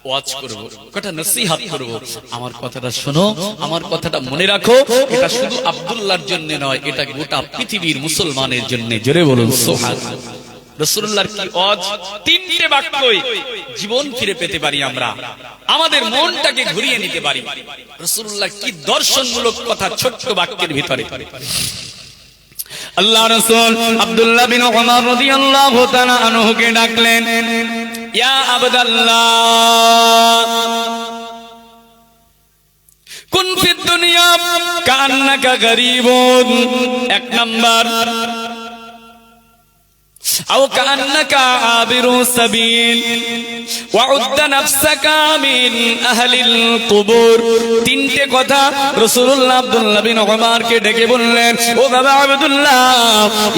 ওয়াজ করব, কটা নসিহত করব, আমার কথাটা শোনো, আমার কথাটা মনে রাখো। এটা শুধু আব্দুল্লাহর জন্য নয়, এটা গোটা পৃথিবীর মুসলমানের জন্য। জোরে বলুন সুবহানাল্লাহ। রাসূলুল্লাহর কি ওয়াজ, 3টে বাক্যই জীবন ফিরে পেতে পারি আমরা, আমাদের মনটাকে ঘুরিয়ে নিতে পারি। রাসূলুল্লাহ কি দর্শনমূলক কথা ছোট্ট বাক্যের ভিতরে। আল্লাহ রাসূল আব্দুল্লাহ বিন উমর রাদিয়াল্লাহু তাআলা আনহুকে ডাকলেন, ইয়া আব্দুল্লাহ কুন ফিদ দুনিয়া কান্নাকা গরীবুন, এক নাম্বার, আও কান্নাকা আবিরু সাবিল ওয়াউদ্দা নাফসাকা মিন আহলিল কুবুর। তিনটে কথা রাসূলুল্লাহ আব্দুল্লাহ বিন উমরকে ডেকে বললেন, ও বাবা আব্দুল্লাহ,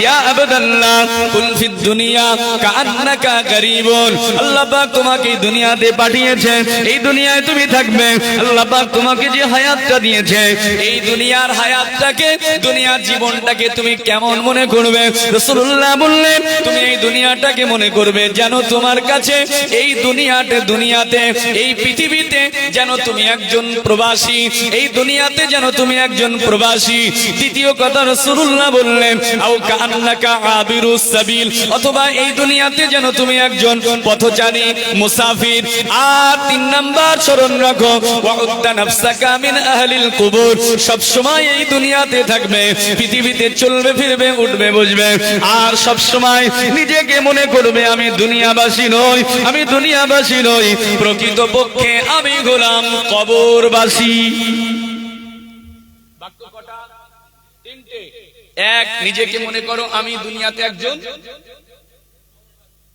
ইয়া আব্দুল্লাহ, কুন ফিদ দুনিয়া কান্নাকা গরীবুন। আল্লাহ পাক তোমাকে এই দুনিয়াতে পাঠিয়েছে, এই দুনিয়ায় তুমি থাকবে। আল্লাহ পাক তোমাকে যে হায়াতটা দিয়েছে, এই দুনিয়ার হায়াতটাকে, দুনিয়ার জীবনটাকে তুমি কেমন মনে করবে? রাসূলুল্লাহ বললেন, তুমি এই দুনিয়াটাকে মনে করবে যেন তোমার কাছে এই দুনিয়াতে এই পৃথিবীতে যেন তুমি একজন প্রবাসী, এই দুনিয়াতে যেন তুমি একজন প্রবাসী। দ্বিতীয় কথা রাসূলুল্লাহ বললেন, আও কান্নাকা আবিরুস সাবিল, অথবা এই দুনিয়াতে যেন তুমি একজন পথচারী, মুসাফির। আর তিন নাম্বার স্মরণ রাখো, ওয়াউদ্দা নাফসাকা মিন আহলিল কুবুর, সব সময় এই দুনিয়াতে থাকবে, পৃথিবীতে চলবে ফিরবে, উঠবে বসবে, আর সব সময় নিজেকে মনে করবে আমি দুনিয়াবাসী নই, আমি দুনিয়াবাসী নই, প্রকৃতপক্ষে আমি গোলাম কবরবাসী। বাক্য কটা? তিনটে। এক, নিজেকে মনে করো আমি দুনিয়াতে একজন,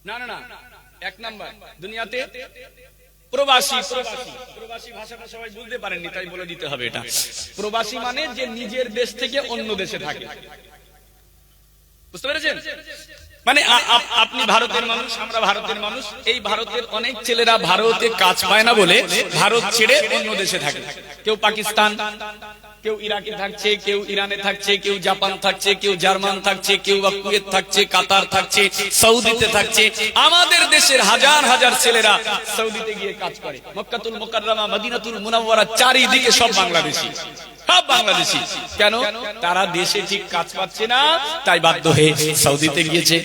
না না না, এক নাম্বার দুনিয়াতে প্রবাসী। প্রবাসী ভাষাটা সবাই বুঝতে পারেননি, তাই বলে দিতে হবে। এটা প্রবাসী মানে যে নিজের দেশ থেকে অন্য দেশে থাকে, বুঝতে পেরেছেন? মানে আপনি ভারতের মানুষ, আমরা ভারতের মানুষ, এই ভারতের অনেক ছেলেরা ভারতে কাজ পায় না বলে ভারত ছেড়ে অন্য দেশে থাকে। কেউ পাকিস্তান, কেউ ইরাকে থাকছে, কেউ ইরানে থাকছে, কেউ জাপান থাকছে, কেউ জার্মান থাকছে, কেউ কুয়েত থাকছে, কাতার থাকছে, সৌদিতে থাকছে। আমাদের দেশের হাজার হাজার ছেলেরা সৌদিতে গিয়ে কাজ করে। মক্কাতুল মুকাররমা, মদিনাতুল মুনাওয়ারা, চারিদিকে সব বাংলাদেশি, সব বাংলাদেশি। কেন? তারা দেশে ঠিক কাজ পাচ্ছে না, তাই বাধ্য হয়ে সৌদিতে গিয়েছে।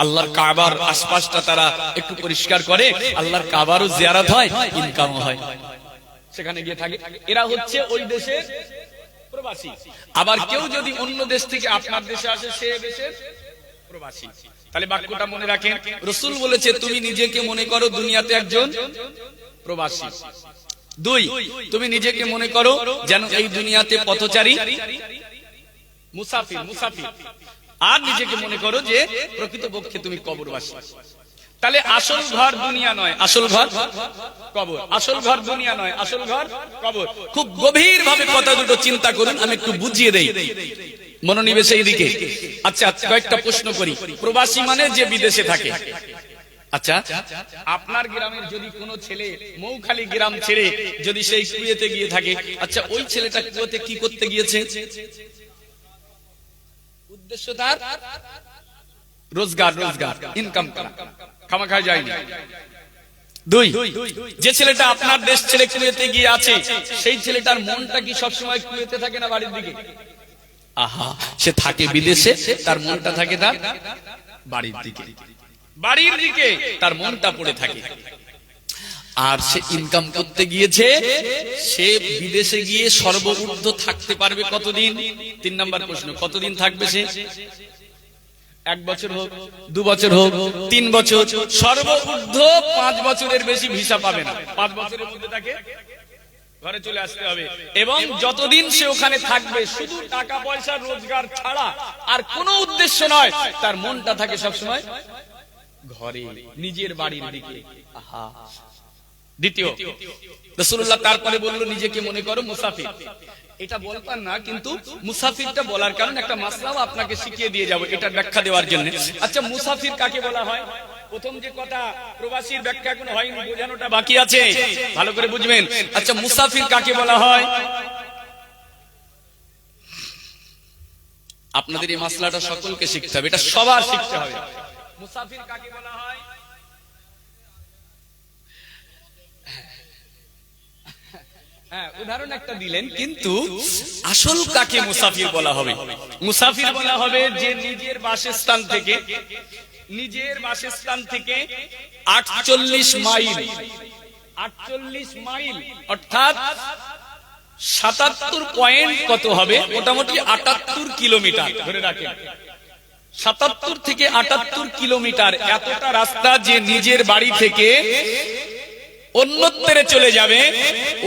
আল্লাহর কাবার আশপাশটা তারা একটু পরিষ্কার করে, আল্লাহর কাবারও জিয়ারত হয়, ইনকামও হয়, সেখানে গিয়ে থাকে। এরা হচ্ছে ওই দেশের প্রবাসী। আবার কেউ যদি অন্য দেশ থেকে আপনার দেশে আসে, সে দেশের প্রবাসী। তাহলে বাক্যটা মনে রাখেন, রাসূল বলেছে তুমি নিজেকে মনে করো দুনিয়াতে একজন প্রবাসী। দুই, তুমি নিজেকে মনে করো যেন এই দুনিয়াতে পথচারী, মুসাফির। আর নিজেকে মনে করো যে প্রকৃতপক্ষে তুমি কবরবাসী। তাহলে আসল ঘর দুনিয়া নয়, আসল ঘর কবর। আসল ঘর দুনিয়া নয়, আসল ঘর কবর। খুব গভীর ভাবে কথা দুটো চিন্তা করুন, আমি একটু বুঝিয়ে দেই, মনোনিবেশ এই দিকে। আচ্ছা, কয়েকটা প্রশ্ন করি। প্রবাসী মানে যে বিদেশে থাকে। আচ্ছা, আপনার গ্রামের যদি কোনো ছেলে মৌখালী গ্রাম ছেড়ে যদি সেই কুয়েতে গিয়ে থাকে, আচ্ছা ওই ছেলেটা কুয়েতে কি করতে গিয়েছে? উদ্দেশ্য তার রোজগার, ইনকাম করা, খামাখা যায়নি। দুই, যে ছেলেটা আপনার দেশ ছেড়ে কুয়েতে গিয়ে আছে, সেই ছেলেটার মনটা কি সবসময় কুয়েতে থাকে না বাড়ির দিকে? আহা, সে থাকে বিদেশে, তার মনটা থাকে তার বাড়ির দিকে, বাড়ির দিকে তার মনটা পড়ে থাকে। আর সে ইনকাম করতে গিয়েছে, সে বিদেশে গিয়ে সর্বঊর্ধ্ব থাকতে পারবে কতদিন? 3 নাম্বার প্রশ্ন, কতদিন থাকবে সে? 1 বছর হোক, 2 বছর হোক, 3 বছর, সর্বঊর্ধ্ব 5 বছরের বেশি ভিসা পাবে না। 5 বছরের মধ্যে তাকে ঘরে চলে আসতে হবে। এবং যতদিন সে ওখানে থাকবে, শুধু টাকা পয়সা রোজগার ছাড়া আর কোনো উদ্দেশ্য নয়, তার মনটা থাকে সবসময় ঘরে, নিজের বাড়ির দিকে। আহা। দ্বিতীয়, রাসূলুল্লাহ তারপরে বলল নিজেকে মনে করো মুসাফির। এটা বলতাম না, কিন্তু মুসাফিরটা বলার কারণ একটা মাসলাও আপনাকে শিখিয়ে দিয়ে যাব, এটা ব্যাখ্যা দেওয়ার জন্য। আচ্ছা, মুসাফির কাকে বলা হয়? প্রথম যে কথা, প্রবাসীর ব্যাখ্যা এখনো হয়নি, বোঝানোটা বাকি আছে, ভালো করে বুঝবেন। আচ্ছা, মুসাফির কাকে বলা হয়? আপনাদের এই মাসলাটা সকলকে শিখতে হবে, এটা সবার শিখতে হবে। মুসাফির কাকে বলা হয়? হ্যাঁ, উদাহরণ একটা দিলেন, কিন্তু আসল কাকে মুসাফির বলা হবে? মুসাফির বলা হবে যে নিজের বাসস্থান থেকে 48 মাইল অর্থাৎ 77 পয়েন্ট কত হবে, মোটামুটি 78 কিলোমিটার ধরে রাখেন। 77 থেকে 78 কিলোমিটার এতটা রাস্তা যে নিজের বাড়ি থেকে অন্যত্রে চলে যাবে,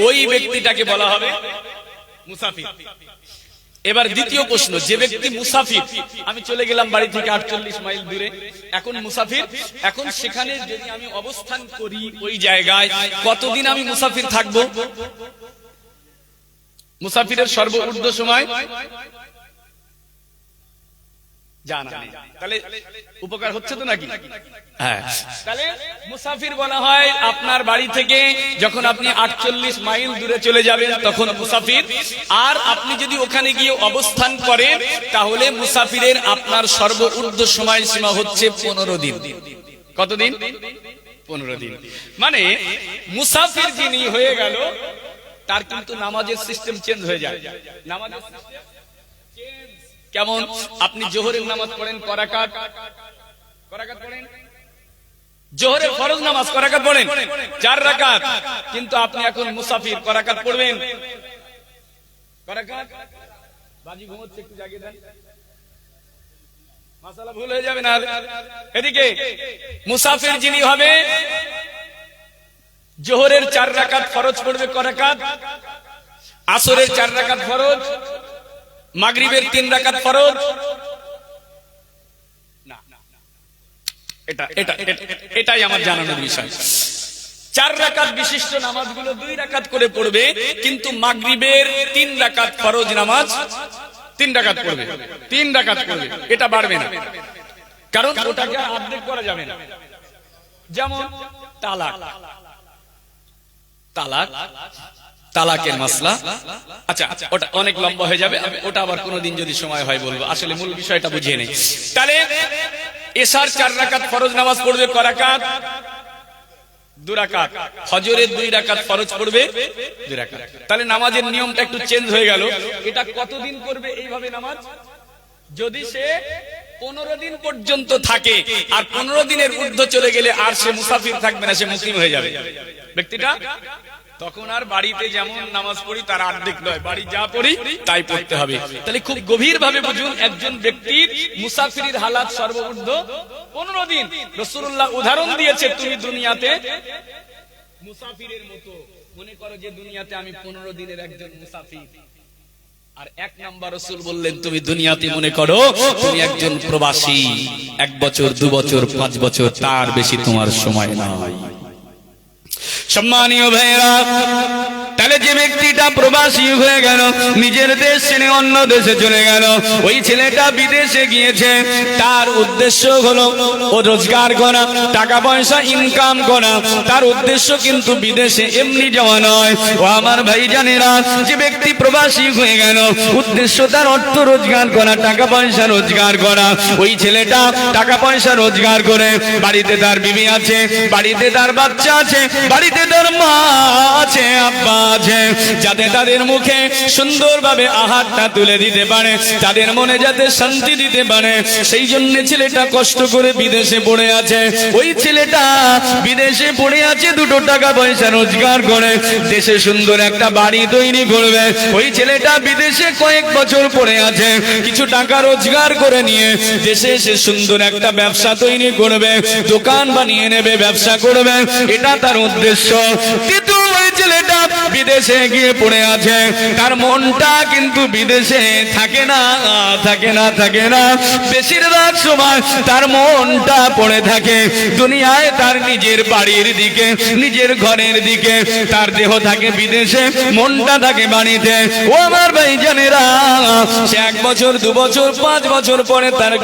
ওই ব্যক্তিটাকে বলা হবে মুসাফির। এবার দ্বিতীয় প্রশ্ন, যে ব্যক্তি মুসাফির, আমি চলে গেলাম বাড়ি থেকে 48 মাইল দূরে, এখন মুসাফির, এখন সেখানে যদি আমি অবস্থান করি ওই জায়গায়, কতদিন আমি মুসাফির থাকবো? মুসাফিরের সর্বোচ্চ সময় জানা নেই, তাহলে উপকার হচ্ছে তো নাকি? হ্যাঁ, তাহলে মুসাফির বলা হয় আপনার বাড়ি থেকে যখন আপনি 48 মাইল দূরে চলে যাবেন তখন মুসাফির। আর আপনি যদি ওখানে গিয়ে অবস্থান করেন তাহলে মুসাফিরের আপনার সর্বোচ্চ সময় সীমা হচ্ছে 15 দিন। কতদিন? 15 দিন। মানে মুসাফির যিনি হয়ে গেল তার কিন্তু নামাজের সিস্টেম চেঞ্জ হয়ে যায়। নামাজের সিস্টেম কেমন? আপনি জোহরের নামাজ পড়েন করাকাত, করাকাত পড়েন, জোহরের ফরজ নামাজ করাকাত পড়েন 4 রাকাত, কিন্তু আপনি এখন মুসাফির, করাকাত পড়বেন, করাকাত বাজি ঘুমোচ্ছে, একটু জাগিয়ে দেন, মাসালা ভুল হয়ে যাবে না। এদিকে মুসাফির যিনি হবে জোহরের 4 রাকাত ফরজ পড়বে করাকাত, আসরের 4 রাকাত ফরজ, মাগরিবের 3 রাকাত ফরজ। না, এটাই আমার জানানোর বিষয়। 4 রাকাত বিশিষ্ট নামাজগুলো 2 রাকাত করে পড়বে, কিন্তু মাগরিবের 3 রাকাত ফরজ নামাজ 3 রাকাত পড়বে, 3 রাকাত পড়বে, এটা বাড়বে না, কারণ ওটাকে আপডেট করা যাবে না। যেমন তালাক, তালাক, তালাকের মাসলা, আচ্ছা ওটা অনেক লম্বা হয়ে যাবে, ওটা আবার কোনোদিন যদি সময় হয় বলবো, আসলে মূল বিষয়টা বুঝিয়ে নেই। তাহলে এশার 4 রাকাত ফরজ নামাজ পড়বে করাকাত, 2 রাকাত, ফজরের 2 রাকাত ফরজ পড়বে 2 রাকাত। তাহলে নামাজের নিয়মটা একটু চেঞ্জ হয়ে গেল। এটা কতদিন করবে এইভাবে নামাজ? যদি সে 15 দিন পর্যন্ত থাকে, আর 15 দিনের ঊর্ধ্ব চলে গেলে আর সে মুসাফির থাকবে না, সে মুসলিম হয়ে যাবে ব্যক্তিটা। তখন আর বাড়িতে যেমন নামাজ পড়ি তার অর্ধেক নয়, বাড়ি যা পড়ি তাই পড়তে হবে। তাহলে খুব গভীর ভাবে বুঝুন, একজন ব্যক্তির মুসাফিরের হালাত সর্বোচ্চ 15 দিন। রাসূলুল্লাহ উদাহরণ দিয়েছে, তুমি দুনিয়াতে মুসাফিরের মতো মনে করো যে দুনিয়াতে আমি 15 দিনের একজন মুসাফির। আর 1 নাম্বার রাসূল বললেন, তুমি দুনিয়াতে মনে করো তুমি একজন প্রবাসী, 1 বছর 2 বছর 5 বছর, তার বেশি তোমার সময় নয়। সম্মানীয় ভাইরা, তাহলে যে ব্যক্তিটা প্রবাসী হয়ে গেল, নিজের দেশ ছেড়ে অন্য দেশে চলে গেল, ওই ছেলেটা বিদেশে গিয়েছে, তার উদ্দেশ্য হলো ও রোজগার করা, টাকা পয়সা ইনকাম করা, তার উদ্দেশ্য কিন্তু বিদেশে এমনি যাওয়া নয়। ও আমার ভাই জানেরা, যে ব্যক্তি প্রবাসী হয়ে গেল, উদ্দেশ্য তার অর্থ রোজগার করা, টাকা পয়সা রোজগার করা। ওই ছেলেটা টাকা পয়সা রোজগার করে, বাড়িতে তার বিবি আছে, বাড়িতে তার বাচ্চা আছে, বাড়িতে তার মা আছে, আব্বা আছে, যাতে তাদের মুখে সুন্দরভাবে আহারটা তুলে দিতে পারে, তাদের মনে যাতে শান্তি দিতে পারে, সেই জন্য ছেলেটা কষ্ট করে বিদেশে পড়ে আছে। ওই ছেলেটা বিদেশে পড়ে আছে, 2 টাকা পয়সা রোজগার করে দেশে সুন্দর একটা বাড়ি তৈরি করবে। ওই ছেলেটা বিদেশে কয়েক বছর পড়ে আছে, কিছু টাকা রোজগার করে নিয়ে দেশে এসে সুন্দর একটা ব্যবসা তৈরি করবে, দোকান বানিয়ে নেবে, ব্যবসা করবে, এটা তার উদ্দেশ্য। কিন্তু ওই ছেলেটা বিদেশে গিয়ে পড়ে আছে, তার মনটা কিন্তু বিদেশে থাকে না, থাকে না, থাকে না। বেশিরভাগ সময় তার মনটা পড়ে থাকে দুনিয়ায়, তার নিজের বাড়ির দিকে, নিজের ঘরের দিকে। তার দেহ থাকে বিদেশে, মনটা থাকে বাড়িতে। ও আমার ভাই জানেরা, সে 1 বছর 2 বছর 5 বছর পরে তার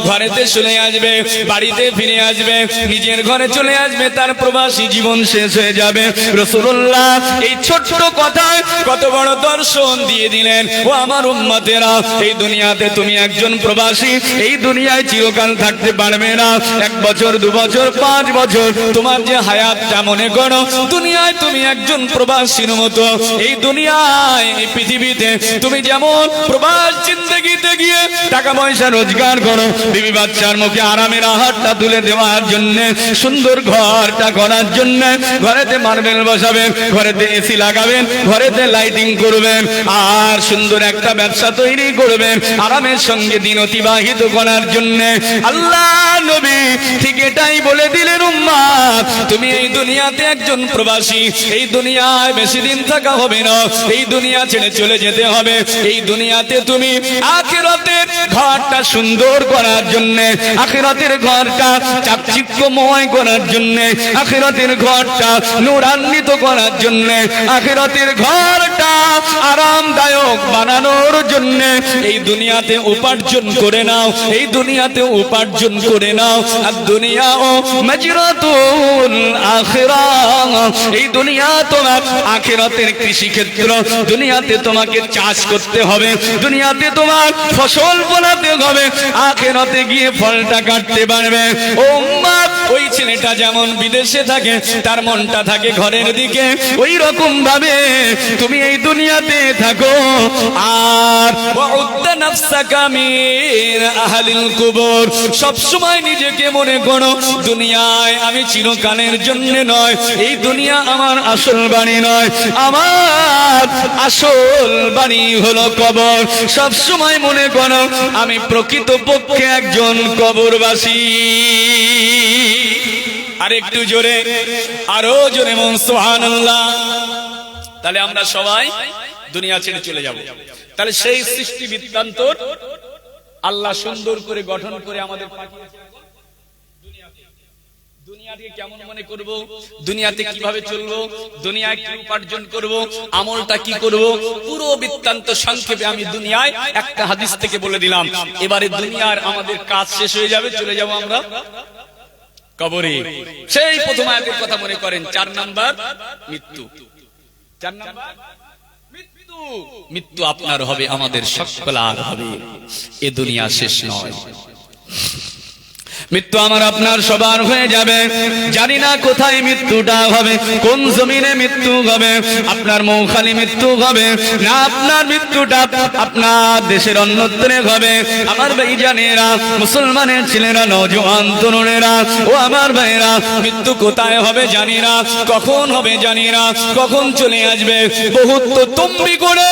ঘরেতে চলে আসবে, বাড়িতে ফিরে আসবে, নিজের ঘরে চলে আসবে, তার প্রবাসী জীবন শেষ হয়ে যাবে। রাসূলুল্লাহ এই ছোট্ট কথায় কত বড় দর্শন দিয়ে দিলেন। ও আমার উম্মতেরা, এই দুনিয়াতে তুমি একজন প্রবাসী, এই দুনিয়ায় চিরকাল থাকতে পারবে না। 1 বছর 2 বছর 5 বছর তোমার যে হায়াতটা, মনে করো দুনিয়ায় তুমি একজন প্রবাসীর মতো। এই দুনিয়ায়, এই পৃথিবীতে তুমি যেমন প্রবাস জিন্দেগিতে গিয়ে টাকা পয়সা রোজগার করো, বিবি বাচ্চার মুখে আরামের আহারটা তুলে দেওয়ার জন্য, সুন্দর ঘরটা করার জন্য, ঘরেতে মার্বেল বসাবে, ঘরে ঘরেতে এসি লাগাবেন, ঘরেতে লাইটিং করবেন, আর সুন্দর একটা ব্যবসা তৈরি করবেন আরামের সঙ্গে দিন অতিবাহিত করার জন্য। আল্লাহ নবী ঠিক এটাই বলে দিলেন, উম্মত তুমি এই দুনিয়াতে একজন প্রবাসী, এই দুনিয়ায় বেশি দিন থাকা হবে না, এই দুনিয়া ছেড়ে চলে যেতে হবে। এই দুনিয়াতে তুমি আখিরাতের ঘরটা সুন্দর করার জন্য, আখিরাতের ঘরটা চাকচিক্যময় করার জন্য, আখিরাতের ঘরটা নূরান্বিত করার জন্য, আখিরাতের ঘরটা আরামদায়ক বানানোর জন্য এই দুনিয়াতে উপার্জন করে নাও, এই দুনিয়াতে উপার্জন করে নাও। আর দুনিয়া ও মাজরাতুল আখিরাহ, এই দুনিয়া তোমার আখিরাতের কৃষি ক্ষেত্র। দুনিয়াতে তোমাকে চাষ করতে হবে, দুনিয়াতে তোমার ফসল ফলাতে হবে, আখিরাতে গিয়ে ফলটা কাটতে পারবে। ও মা, ওই ছেলেটা যেমন বিদেশে থাকে তার মনটা থাকে ঘরের দিকে, ওই রকম ভাবে তুমি এই দুনিয়াতে থাকো। আর ওয়াউদ্দা নাফসাকা মিন আহলিল কুবুর, সব সময় নিজেকে মনে করো দুনিয়ায় আমি চিরকালের জন্য নয়, এই দুনিয়া আমার আসল বাড়ি নয়, আমার আসল বাড়ি হলো কবর। সব সময় মনে করো আমি প্রকৃতপক্ষে একজন কবরবাসী। আর একটু জোরে, আরো জোরে বলুন সুবহানাল্লাহ। তাহলে আমরা সবাই দুনিয়া ছেড়ে চলে যাব। তাহলে সেই সৃষ্টি বৃত্তান্ত আল্লাহ সুন্দর করে গঠন করে আমাদের পাঠিয়েছেন দুনিয়াকে কেমন মনে করব, দুনিয়াতে কিভাবে চলবো, দুনিয়ায় কি উপার্জন করব, আমলটা কি করব, পুরো বৃত্তান্ত সংক্ষেপে আমি দুনিয়ায় একটা হাদিস থেকে বলে দিলাম। এবারে দুনিয়ার আমাদের কাজ শেষ হয়ে যাবে, চলে যাব আমরা কবরে। সেই প্রথম আয়াতের কথা মনে করেন, 4 নাম্বার মৃত্যু। 4 নাম্বার মৃত্যু। মৃত্যু আপনার হবে, আমাদের সকলার হবে, এ দুনিয়া শেষ নয়। মৃত্যু আমার আপনার সবার হয়ে যাবে। জানি না কোথায় মৃত্যুটা হবে, কোন জমিনে মৃত্যু হবে। আপনার মৌখালি মৃত্যু হবে না, আপনার মৃত্যুটা আপনার দেশের অন্যত্রে হবে। আমার ভাইজানেরা, মুসলমানের ছেলেরা, নওজোয়ান তরুণেরা, ও আমার ভাইরা, মৃত্যু কোথায় হবে জানি না, কখন হবে জানি না, কখন চলে আসবে। বহুত তো তম্বি করে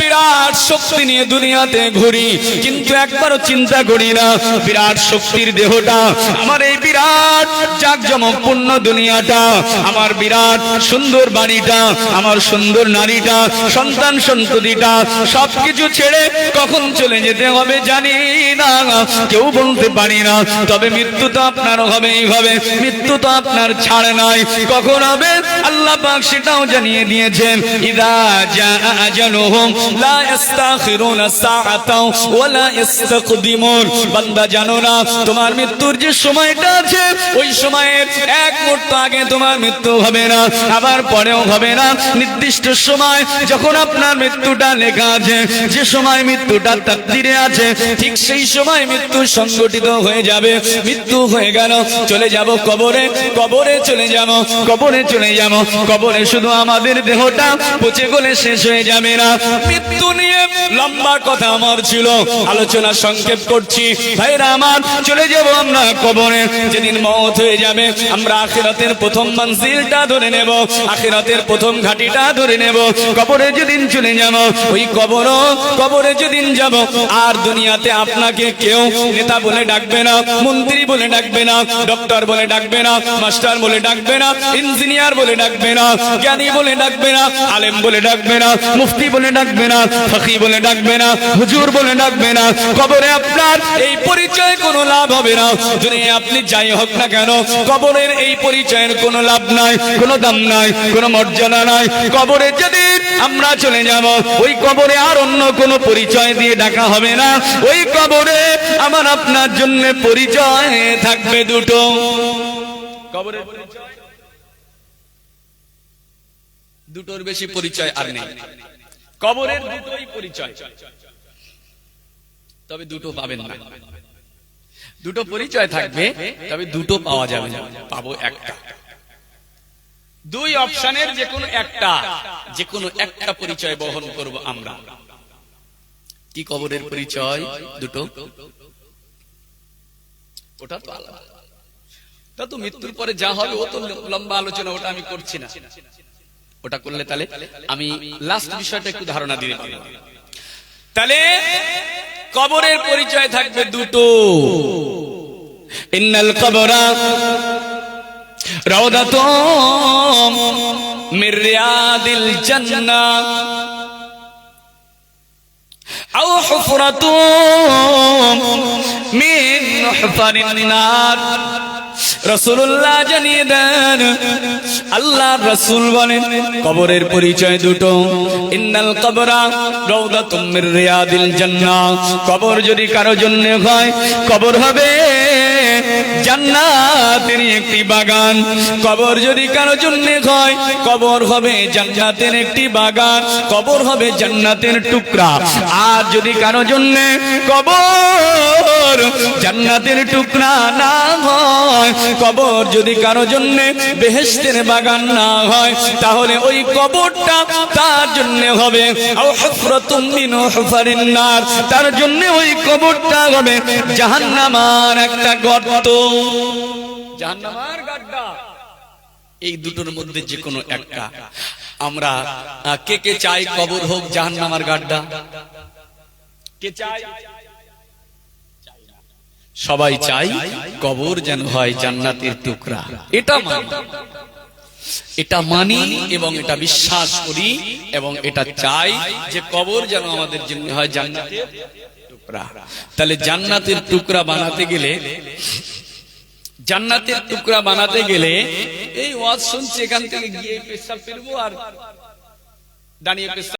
বিরাট শক্তি নিয়ে দুনিয়াতে ঘুরি, কিন্তু একবারও চিন্তা করি না বিরাট শক্তির দেহটা, আমার এই বিরাট জাকজমকপূর্ণ দুনিয়াটা, আমার বিরাট সুন্দর বাড়িটা, আমার সুন্দর নারীটা, সন্তান সন্ততিটা, সবকিছু ছেড়ে কখন চলে যেতে হবে জানি না, কেউ বলতে পারি না। তবে মৃত্যু তো আপনার হবেই হবে, মৃত্যু তো আপনার ছাড় নাই। কখন হবে আল্লাহ পাক সেটাও জানিয়ে দিয়েছেন, ইদা জাআ আজালুহুম লা ইস্তাখিরুনা সাআতাও ওয়া লা ইস্তাকদিমুন। বান্দা জানো না তোমার মৃত্যুর যে সময়টা আছে, ওই সময়ের এক মুহূর্ত আগে তোমার মৃত্যু হবে না, আবার পরেও হবে না। নির্দিষ্ট সময় যখন আপনার মৃত্যুটা লেখা আছে, যে সময় মৃত্যুটা তাকদীরে আছে, ঠিক সেই সময় মৃত্যু সংগঠিত হয়ে যাবে। মৃত্যু হয়ে গেল, চলে যাব কবরে, কবরে চলে যাব, কবরে চলে যাব। কবরে শুধু আমাদের দেহটা পচে গলে শেষ হয়ে যাবে না। মৃত্যু নিয়ে লম্বা কথা আমার ছিল, আলোচনা সংক্ষেপ করছি ভাইরা আমার। চলে যাব আমরা কবরে, যেদিন মওত হয়ে যাবে আমরা আখিরাতের প্রথম মঞ্জিলটা ধরে নেব, আখিরাতের প্রথম ঘাটিটা ধরে নেব। কবরে যেদিন চলে যাব, ওই কবরে যেদিন যাব, আর দুনিয়াতে আপনাকে কেউ নেতা বলে ডাকবে না, মন্ত্রী বলে ডাকবে না, ডক্টর বলে ডাকবে না, মাস্টার বলে ডাকবে না, ইঞ্জিনিয়ার বলে ডাকবে না, জ্ঞানী বলে ডাকবে না, আলেম বলে ডাকবে না, মুফতি বলে ডাকবে না, ফকি বলে ডাকবে না, হুজুর বলে ডাকবে না। কবরে আপনার এই পরিচয় কোনো লাভ হবে না। দুনিয়ায় আপনি যাই হোক না কেন, কবরের এই পরিচয়ের কোনো লাভ নাই, কোনো দাম নাই, কোনো মর্যাদা নাই। কবরে যেদিন আমরা চলে যাব, ওই কবরে আর অন্য কোনো পরিচয় দিয়ে ডাকা হবে না। ওই কবরে আমার আপনার জন্য পরিচয় থাকবে দুটো। কবরের পরিচয় দুটোর বেশি পরিচয় আর নেই। কবরের দুটোই পরিচয়, তবে দুটো পাবেন না। দুটো পরিচয় থাকবে, তবে দুটো পাওয়া যাবে না, পাবো একটা। দুই অপশনের যে কোনো একটা পরিচয় বহন করব আমরা। কি কবরের পরিচয় দুটো? ওটা তো আলাদা, তা তো মৃত্যুর পরে যা হবে ও তো লম্বা আলোচনা, ওটা আমি করছি না। ওটা করলে তাহলে আমি লাস্ট বিষয়টা একটু ধারণা দিয়ে পারি। তাহলে কবরের পরিচয় থাকবে দুটো, ইন্নাল কবরা রাউদাতুম মির রিয়াদিল জান্নাহ আও হুফরাতুম মিন হুফারিন নার। রাসূলুল্লাহ জানিয়ে দেন, আল্লাহর রাসূল বলেন কবরের পরিচয় দুটো, ইন্নাল কবরা রাউদাতুম মির রিয়াদিল জান্নাহ। কবর যদি কারো জন্য হয়, কবর হবে জান্নাতের একটি বাগান। কবর যদি কারো জন্য হয়, কবর হবে জান্নাতের একটি বাগান, কবর হবে জান্নাতের টুকরা। আর যদি কারো জন্য কবর জান্নাতের টুকরা না হয়, কবর যদি কারো জন্য বেহেশতের বাগান না হয়, তাহলে ওই কবরটা তার জন্য হবে আও হুফরাতুম মিন হুফারিন নার, তার জন্য ওই কবরটা হবে জাহান্নামের একটা গর্ত, জাহান্নামের গাড্ডা। এই দুটোর মধ্যে যে কোনো একটা। আমরা কে কে চাই কবর হোক জাহান্নামের গাড্ডা? কে চাই? সবাই চাই কবর যেন হয় জান্নাতের টুকরা। এটা মানি এবং এটা বিশ্বাস করি এবং এটা চাই যে কবর যেন আমাদের জন্য হয় জান্নাতের টুকরা। তাহলে জান্নাতের টুকরা বানাতে গেলে এই ওয়াজ শুনছি, এখান থেকে গিয়ে পেশাব ফিরবো আর দাঁড়িয়ে পেশাব